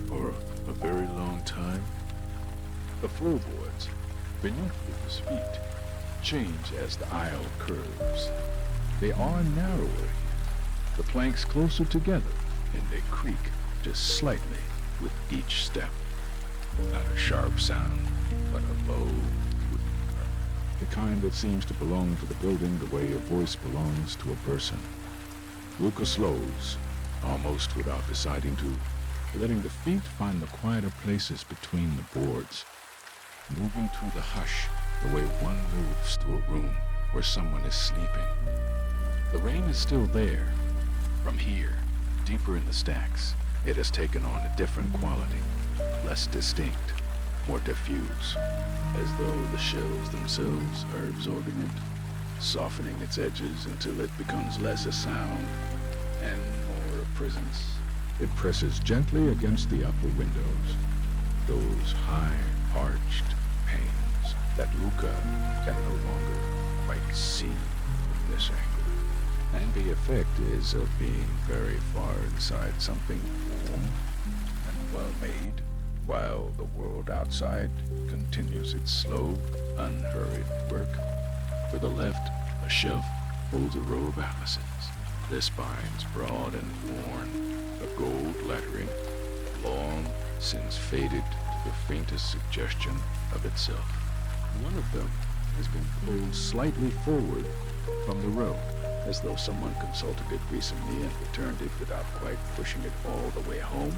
for a very long time. The floorboards beneath Luca's feet change as the aisle curves. They are narrower, the planks closer together, and they creak just slightly with each step. Not a sharp sound, but a low whisper. The kind that seems to belong to the building the way a voice belongs to a person. Luca slows, almost without deciding to, letting the feet find the quieter places between the boards, moving through the hush the way one moves to a room where someone is sleeping. The rain is still there. From here, deeper in the stacks, it has taken on a different quality, less distinct, more diffuse, as though the shelves themselves are absorbing it, softening its edges until it becomes less a sound and more a presence. It presses gently against the upper windows, those high, arched panes that Luca can no longer quite see from this angle. And the effect is of being very far inside something warm and well-made, while the world outside continues its slow, unhurried work. To the left, a shelf holds a row of atlases, their spines broad and worn, the gold lettering, long since faded to the faintest suggestion of itself. One of them has been pulled slightly forward from the row, as though someone consulted it recently and returned it without quite pushing it all the way home.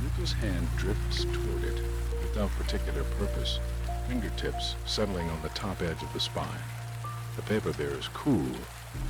Luca's hand drifts toward it without particular purpose, fingertips settling on the top edge of the spine. The paper there is cool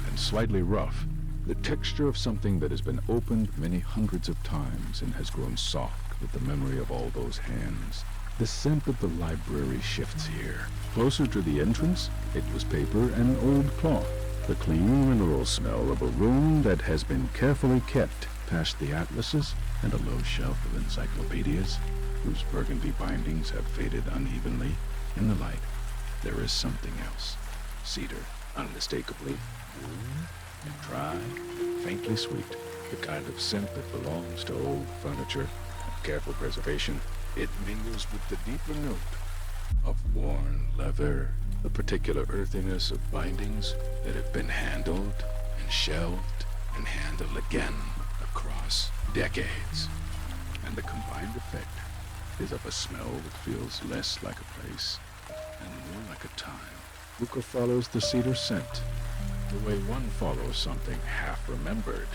and slightly rough, the texture of something that has been opened many hundreds of times and has grown soft with the memory of all those hands. The scent of the library shifts here. Closer to the entrance, it was paper and old cloth. The clean mineral smell of a room that has been carefully kept past the atlases and a low shelf of encyclopedias whose burgundy bindings have faded unevenly. In the light, there is something else. Cedar, unmistakably, warm and dry, faintly sweet, the kind of scent that belongs to old furniture and careful preservation. It mingles with the deeper note of worn leather, the particular earthiness of bindings that have been handled and shelved and handled again across decades. And the combined effect is of a smell that feels less like a place and more like a time. Luca follows the cedar scent, the way one follows something half-remembered.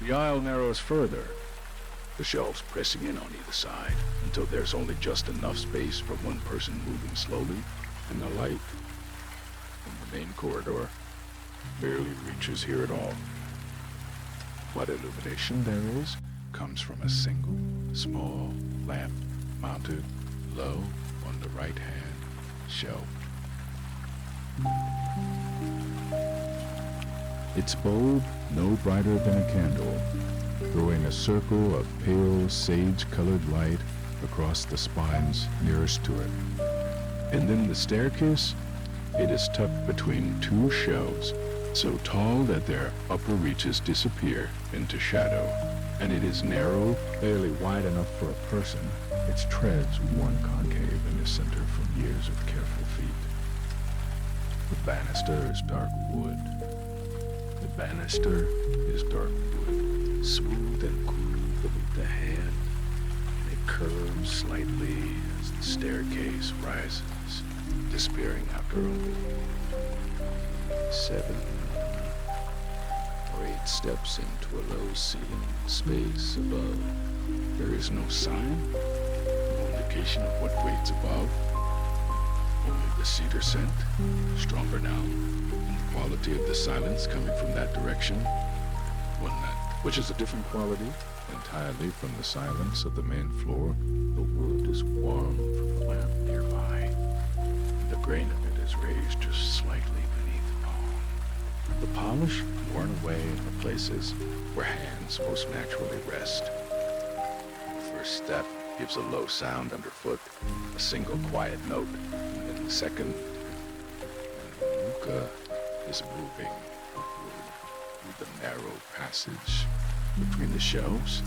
The aisle narrows further, the shelves pressing in on either side until there's only just enough space for one person moving slowly, and the light from the main corridor barely reaches here at all. What illumination there is comes from a single, small lamp mounted low on the right-hand shelf. Its bulb no brighter than a candle, throwing a circle of pale sage-colored light across the spines nearest to it. And then the staircase, it is tucked between two shelves so tall that their upper reaches disappear into shadow, and it is narrow, barely wide enough for a person. Its treads worn concave in the center from years of careful feet. The banister is dark wood. The banister is dark wood, smooth and cool beneath the hand, and it curves slightly as the staircase rises, disappearing after only 7 or 8 steps into a low ceiling space above. There is no sign, no indication of what waits above. Only the cedar scent, stronger now, and the quality of the silence coming from that direction, which is a different quality entirely from the silence of the main floor. The wood is warm from the lamp nearby, and the grain of it is raised just slightly beneath the palm. The polish worn away in the places where hands most naturally rest. The first step gives a low sound underfoot, a single quiet note. In the second, Luca is moving through the narrow passage between the shelves,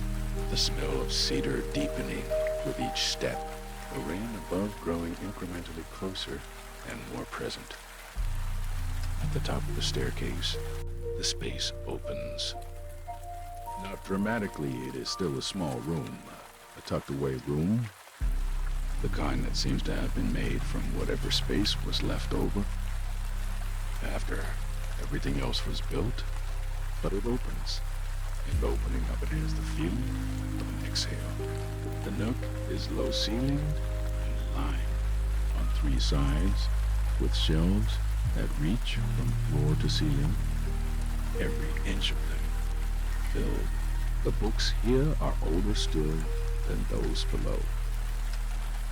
the smell of cedar deepening with each step, the rain above growing incrementally closer and more present. At the top of the staircase, the space opens. Not dramatically, it is still a small room, a tucked-away room, the kind that seems to have been made from whatever space was left over after everything else was built, but it opens. And opening of it has the feeling of an exhale. The nook is low-ceilinged and lined on 3 sides with shelves that reach from floor to ceiling, every inch of them filled. The books here are older still than those below.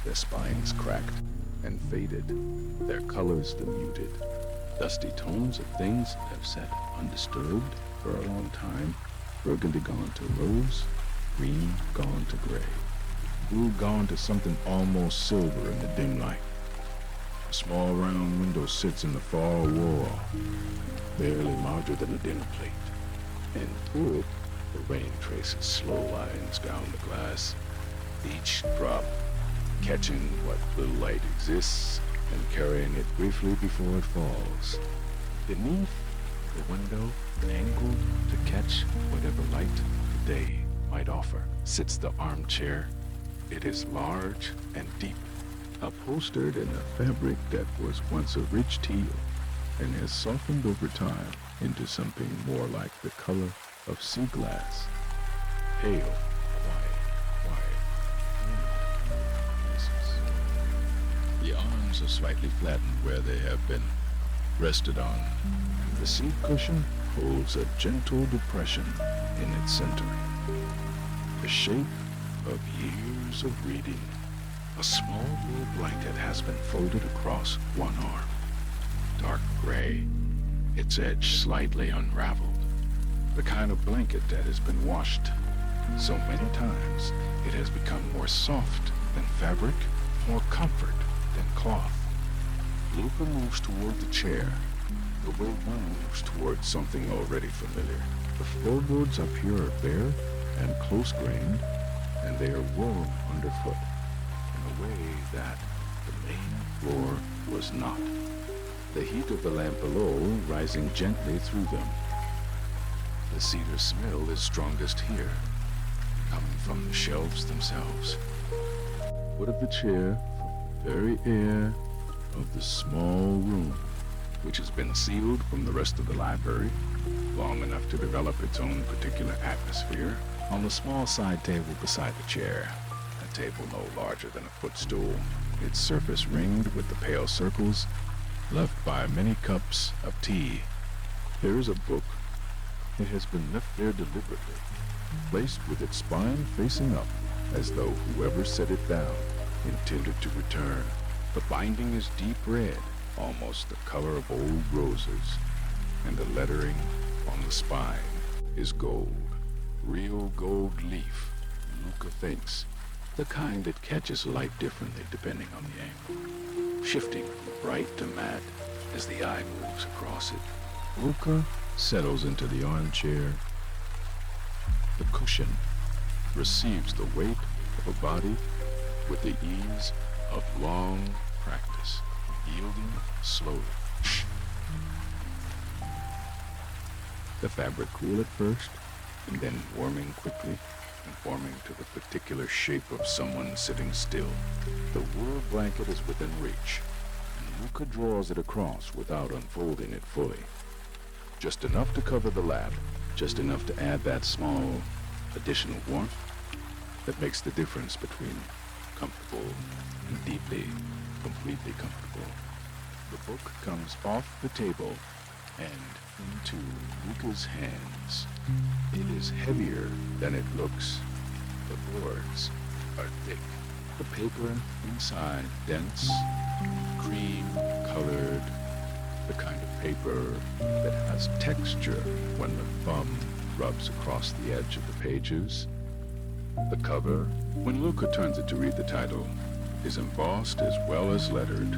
Their spines cracked and faded, their colors muted. Dusty tones of things have sat undisturbed for a long time. Burgundy gone to rose, green gone to gray, blue gone to something almost silver in the dim light. A small round window sits in the far wall, barely larger than a dinner plate, and through it the rain traces slow lines down the glass, each drop catching what little light exists and carrying it briefly before it falls. Beneath the window, angled to catch whatever light the day might offer, sits the armchair. It is large and deep, upholstered in a fabric that was once a rich teal and has softened over time into something more like the color of sea glass. Pale, quiet. The arms are slightly flattened where they have been rested on. The seat cushion holds a gentle depression in its center, the shape of years of reading. A small wool blanket has been folded across one arm, dark gray, its edge slightly unraveled, the kind of blanket that has been washed so many times it has become more soft than fabric, more comfort than cloth. Luca moves toward the chair, the way one moves towards something already familiar. The floorboards up here are bare and close-grained, and they are warm underfoot in a way that the main floor was not. The heat of the lamp below rising gently through them. The cedar smell is strongest here, coming from the shelves themselves. Foot of the chair, from the very air of the small room, which has been sealed from the rest of the library long enough to develop its own particular atmosphere, on the small side table beside the chair, a table no larger than a footstool, its surface ringed with the pale circles left by many cups of tea. There is a book. It has been left there deliberately, placed with its spine facing up, as though whoever set it down intended to return. The binding is deep red, almost the color of old roses, and the lettering on the spine is gold, real gold leaf, Luca thinks, the kind that catches light differently depending on the angle, shifting from bright to matte as the eye moves across it. Luca settles into the armchair. The cushion receives the weight of a body with the ease of long practice, yielding slowly. The fabric cool at first, and then warming quickly, conforming to the particular shape of someone sitting still. The wool blanket is within reach, and Luca draws it across without unfolding it fully. Just enough to cover the lap, just enough to add that small additional warmth that makes the difference between comfortable and deeply, completely comfortable. The book comes off the table and into Luca's hands. It is heavier than it looks. The boards are thick. The paper inside dense, cream-colored, the kind of paper that has texture when the thumb rubs across the edge of the pages. The cover, when Luca turns it to read the title, is embossed as well as lettered.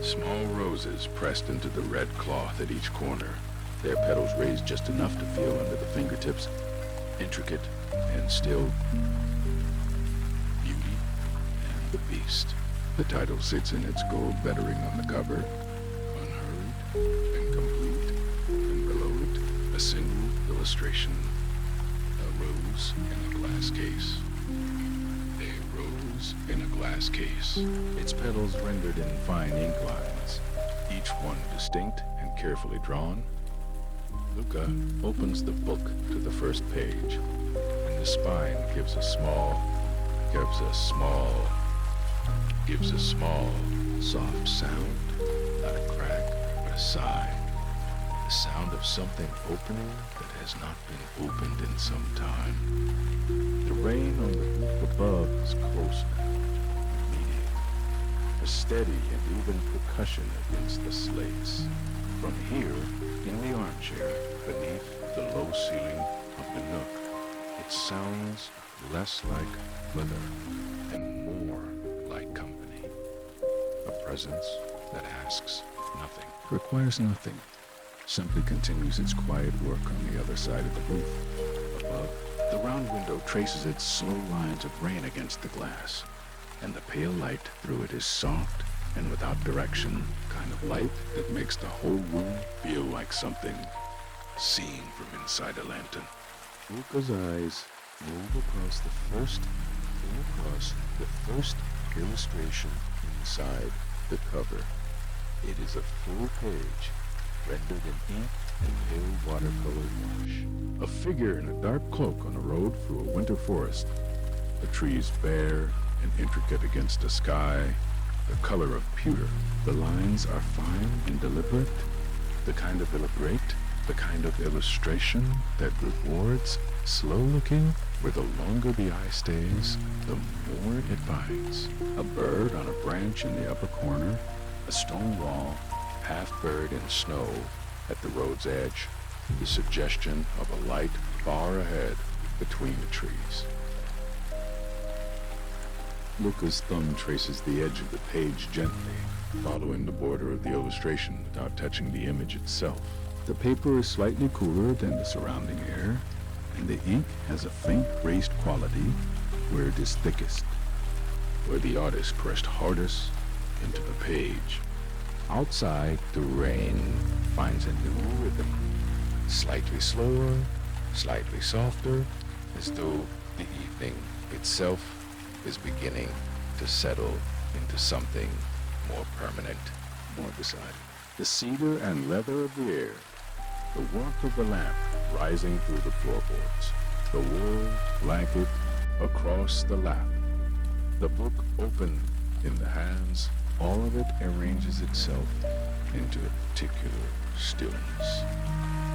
Small roses pressed into the red cloth at each corner, their petals raised just enough to feel under the fingertips, intricate and still. Beauty and the Beast. The title sits in its gold lettering on the cover, unhurried and complete, and below it, a single illustration. A rose in a glass case. A rose in a glass case. Its petals rendered in fine ink lines, each one distinct and carefully drawn. Luca opens the book to the first page, and the spine gives a small, soft sound, not a crack, but a sigh. The sound of something opening that has not been opened in some time. The rain on the roof above is close now, meeting a steady and even percussion against the slates. From here, in the armchair, beneath the low ceiling of the nook, it sounds less like weather and more like company. A presence that asks nothing, requires nothing, simply continues its quiet work on the other side of the roof. Above, the round window traces its slow lines of rain against the glass, and the pale light through it is soft and without direction, kind of light that makes the whole room feel like something seen from inside a lantern. Luca's eyes move across the first illustration inside the cover. It is a full page, rendered in ink and pale watercolor wash. A figure in a dark cloak on a road through a winter forest. The trees bare and intricate against a sky, the color of pewter. The lines are fine and deliberate, the kind of illustration that rewards slow looking, where the longer the eye stays, the more it finds. A bird on a branch in the upper corner, a stone wall, half buried in snow at the road's edge, the suggestion of a light far ahead between the trees. Luca's thumb traces the edge of the page gently, following the border of the illustration without touching the image itself. The paper is slightly cooler than the surrounding air, and the ink has a faint raised quality where it is thickest, where the artist pressed hardest into the page. Outside, the rain finds a new rhythm, slightly slower, slightly softer, as though the evening itself is beginning to settle into something more permanent, more decided. The cedar and leather of the air, the warmth of the lamp rising through the floorboards, the wool blanket across the lap, the book open in the hands, all of it arranges itself into a particular stillness,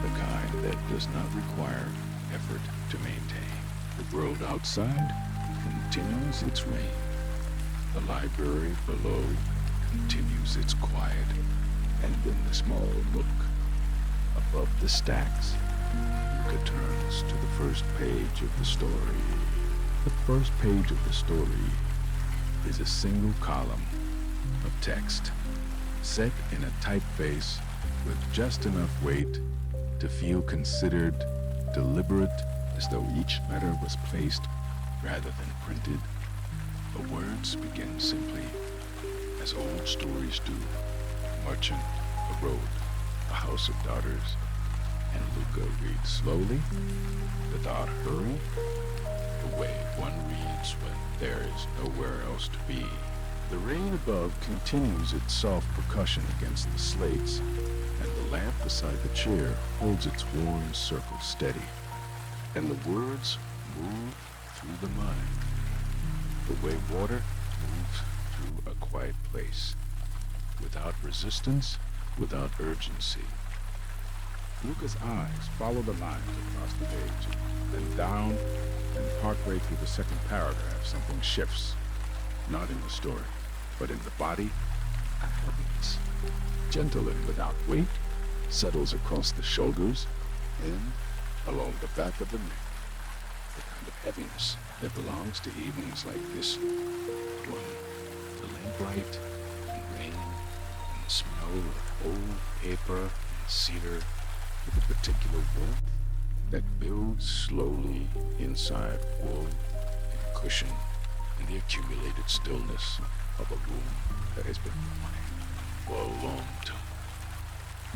the kind that does not require effort to maintain. The world outside continues its reign. The library below continues its quiet, and in the small nook above the stacks, Luca turns to the first page of the story. The first page of the story is a single column of text, set in a typeface with just enough weight to feel considered, deliberate, as though each letter was placed rather than printed. The words begin simply, as old stories do. A merchant, a road, a house of daughters, and Luca reads slowly, without hurry, the way one reads when there is nowhere else to be. The rain above continues its soft percussion against the slates, and the lamp beside the chair holds its worn circle steady. And the words move through the mind, the way water moves through a quiet place, without resistance, without urgency. Luca's eyes follow the lines across the page, then down, and partway through the second paragraph, something shifts. Not in the story, but in the body, a heaviness, gentle and without weight, settles across the shoulders and along the back of the neck. The kind of heaviness that belongs to evenings like this one. The lamplight and rain and the smell of old paper and cedar with a particular warmth that builds slowly inside wool and cushion in the accumulated stillness of a room that has been quiet for a long time.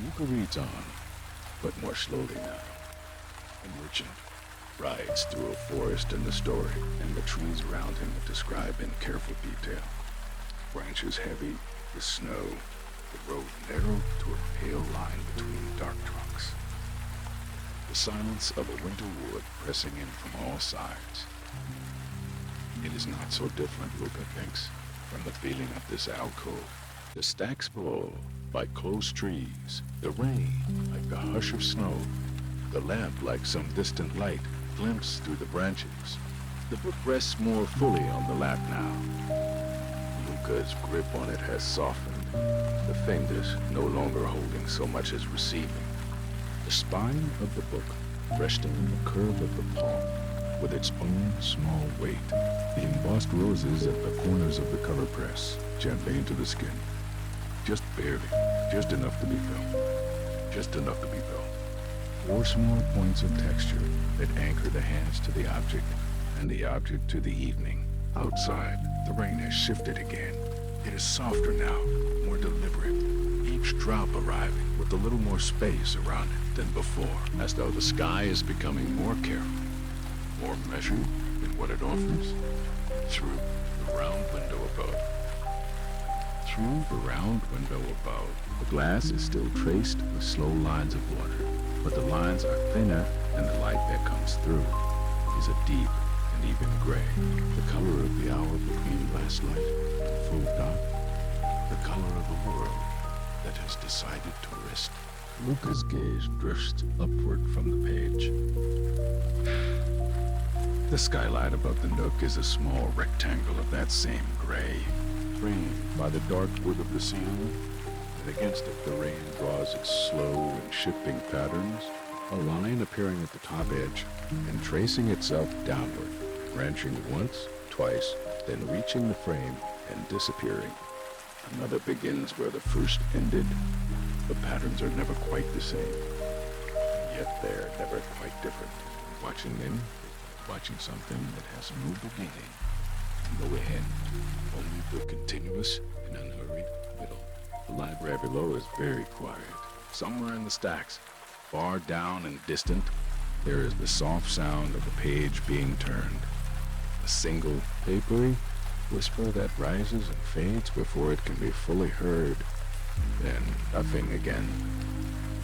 Luca reads on, but more slowly now. The merchant rides through a forest in the story, and the trees around him are described in careful detail. Branches heavy with snow, the road narrow to a pale line between dark trunks. The silence of a winter wood pressing in from all sides. It is not so different, Luca thinks, from the feeling of this alcove. The stacks below, like close trees, the rain, like the hush of snow, the lamp like some distant light glimpsed through the branches. The book rests more fully on the lap now. Luca's grip on it has softened, the fingers no longer holding so much as receiving. The spine of the book resting in the curve of the palm, with its own small weight. The embossed roses at the corners of the cover press, gently into the skin. Just barely, just enough to be felt. Just enough to be felt. 4 small points of texture that anchor the hands to the object, and the object to the evening. Outside, the rain has shifted again. It is softer now, more deliberate. Each drop arriving with a little more space around it than before, as though the sky is becoming more careful, more measured in what it offers. Through the round window above. Through the round window above, the glass is still traced with slow lines of water, but the lines are thinner, and the light that comes through is a deep and even gray, the color of the hour between last light and full dark, the color of a world that has decided to rest. Luca's gaze drifts upward from the page. The skylight above the nook is a small rectangle of that same gray, framed by the dark wood of the ceiling, and against it the rain draws its slow and shifting patterns, a line appearing at the top edge and tracing itself downward, branching once, twice, then reaching the frame and disappearing. Another begins where the first ended. The patterns are never quite the same, yet they're never quite different. Watching them, watching something that has no beginning, no end, only the continuous and unhurried middle. The library below is very quiet. Somewhere in the stacks, far down and distant, there is the soft sound of a page being turned. A single, papery whisper that rises and fades before it can be fully heard. Then nothing again.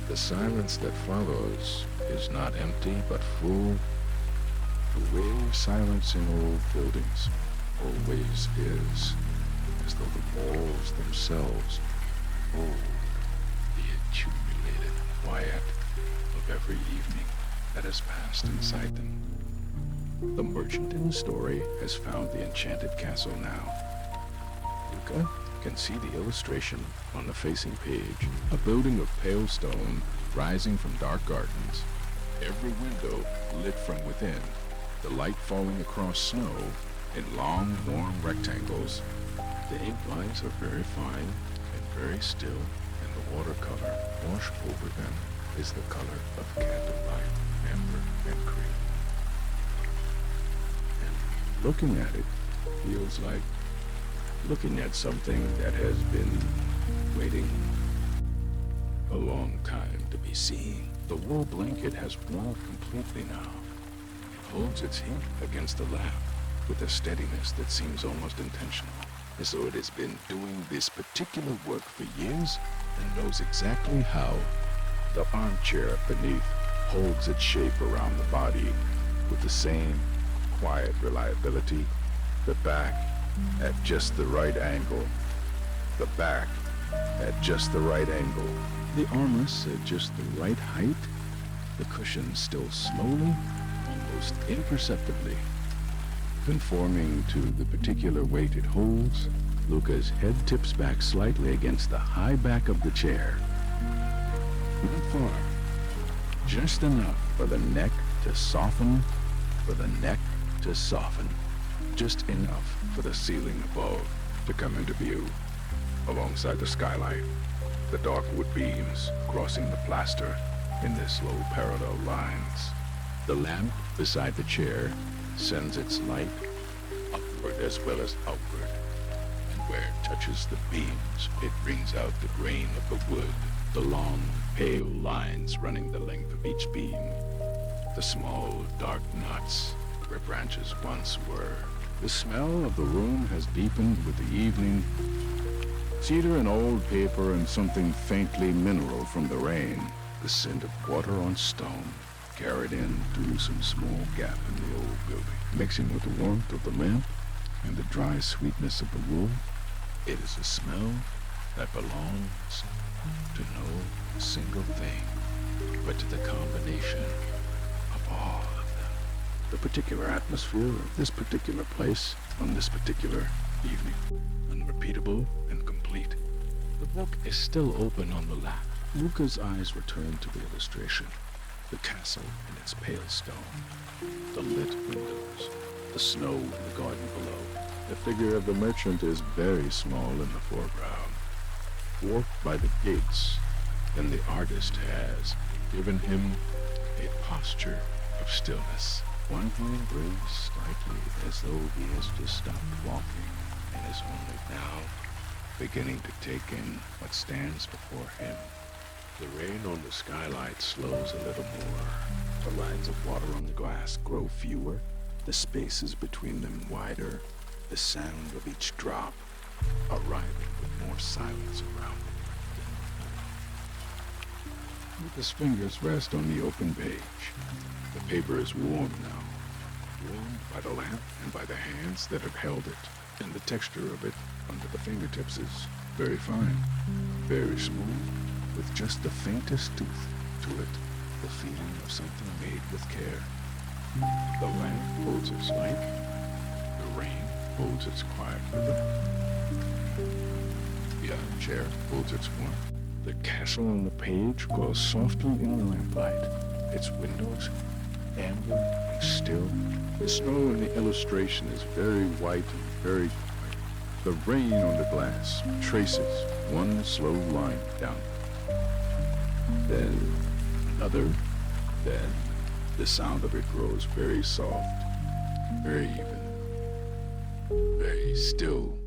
The silence that follows is not empty but full. The way silence in old buildings always is, as though the walls themselves hold the accumulated quiet of every evening that has passed inside them. The merchant in the story has found the enchanted castle now. Luca can see the illustration on the facing page, a building of pale stone rising from dark gardens, every window lit from within, the light falling across snow in long, warm rectangles. The ink lines are very fine and very still and The watercolor washed over them is the color of candlelight, amber, and cream. And looking at it feels like looking at something that has been waiting a long time to be seen. The wool blanket has worn completely now. It holds its heat against the lamp with a steadiness that seems almost intentional, as though it has been doing this particular work for years and knows exactly how. The armchair beneath holds its shape around the body with the same quiet reliability. The back at just the right angle. The back at just the right angle. The armrests at just the right height. The cushions still slowly, almost imperceptibly, conforming to the particular weight it holds. Luca's head tips back slightly against the high back of the chair. Not far. Just enough for the neck to soften, Just enough for the ceiling above to come into view. Alongside the skylight, the dark wood beams crossing the plaster in their slow parallel lines. The lamp beside the chair sends its light upward as well as outward, and where it touches the beams, it brings out the grain of the wood, the long, pale lines running the length of each beam, the small, dark knots where branches once were. The smell of the room has deepened with the evening. Cedar and old paper and something faintly mineral from the rain. The scent of water on stone carried in through some small gap in the old building. Mixing with the warmth of the lamp and the dry sweetness of the wool, it is a smell that belongs to no single thing, but to the combination of all of them. The particular atmosphere of this particular place on this particular evening. Unrepeatable and complete. The book is still open on the lap. Luca's eyes return to the illustration. The castle in its pale stone. The lit windows. The snow in the garden below. The figure of the merchant is very small in the foreground. Dwarfed by the gates, and the artist has given him a posture of stillness. One hand raised slightly as though he has just stopped walking and is only now beginning to take in what stands before him. The rain on the skylight slows a little more. The lines of water on the glass grow fewer, the spaces between them wider, the sound of each drop arriving with more silence around it. Lucas' fingers rest on the open page. The paper is warm now, warmed by the lamp and by the hands that have held it, and the texture of it under the fingertips is very fine, very smooth, with just the faintest tooth to it, the feeling of something made with care. The lamp holds its light, the rain holds its quiet rhythm, the armchair holds its warmth. The castle on the page glows softly in the lamplight, its windows amber and still. The snow in the illustration is very white and very quiet. The rain on the glass traces one slow line down. Then another, then the sound of it grows very soft, very even, very still.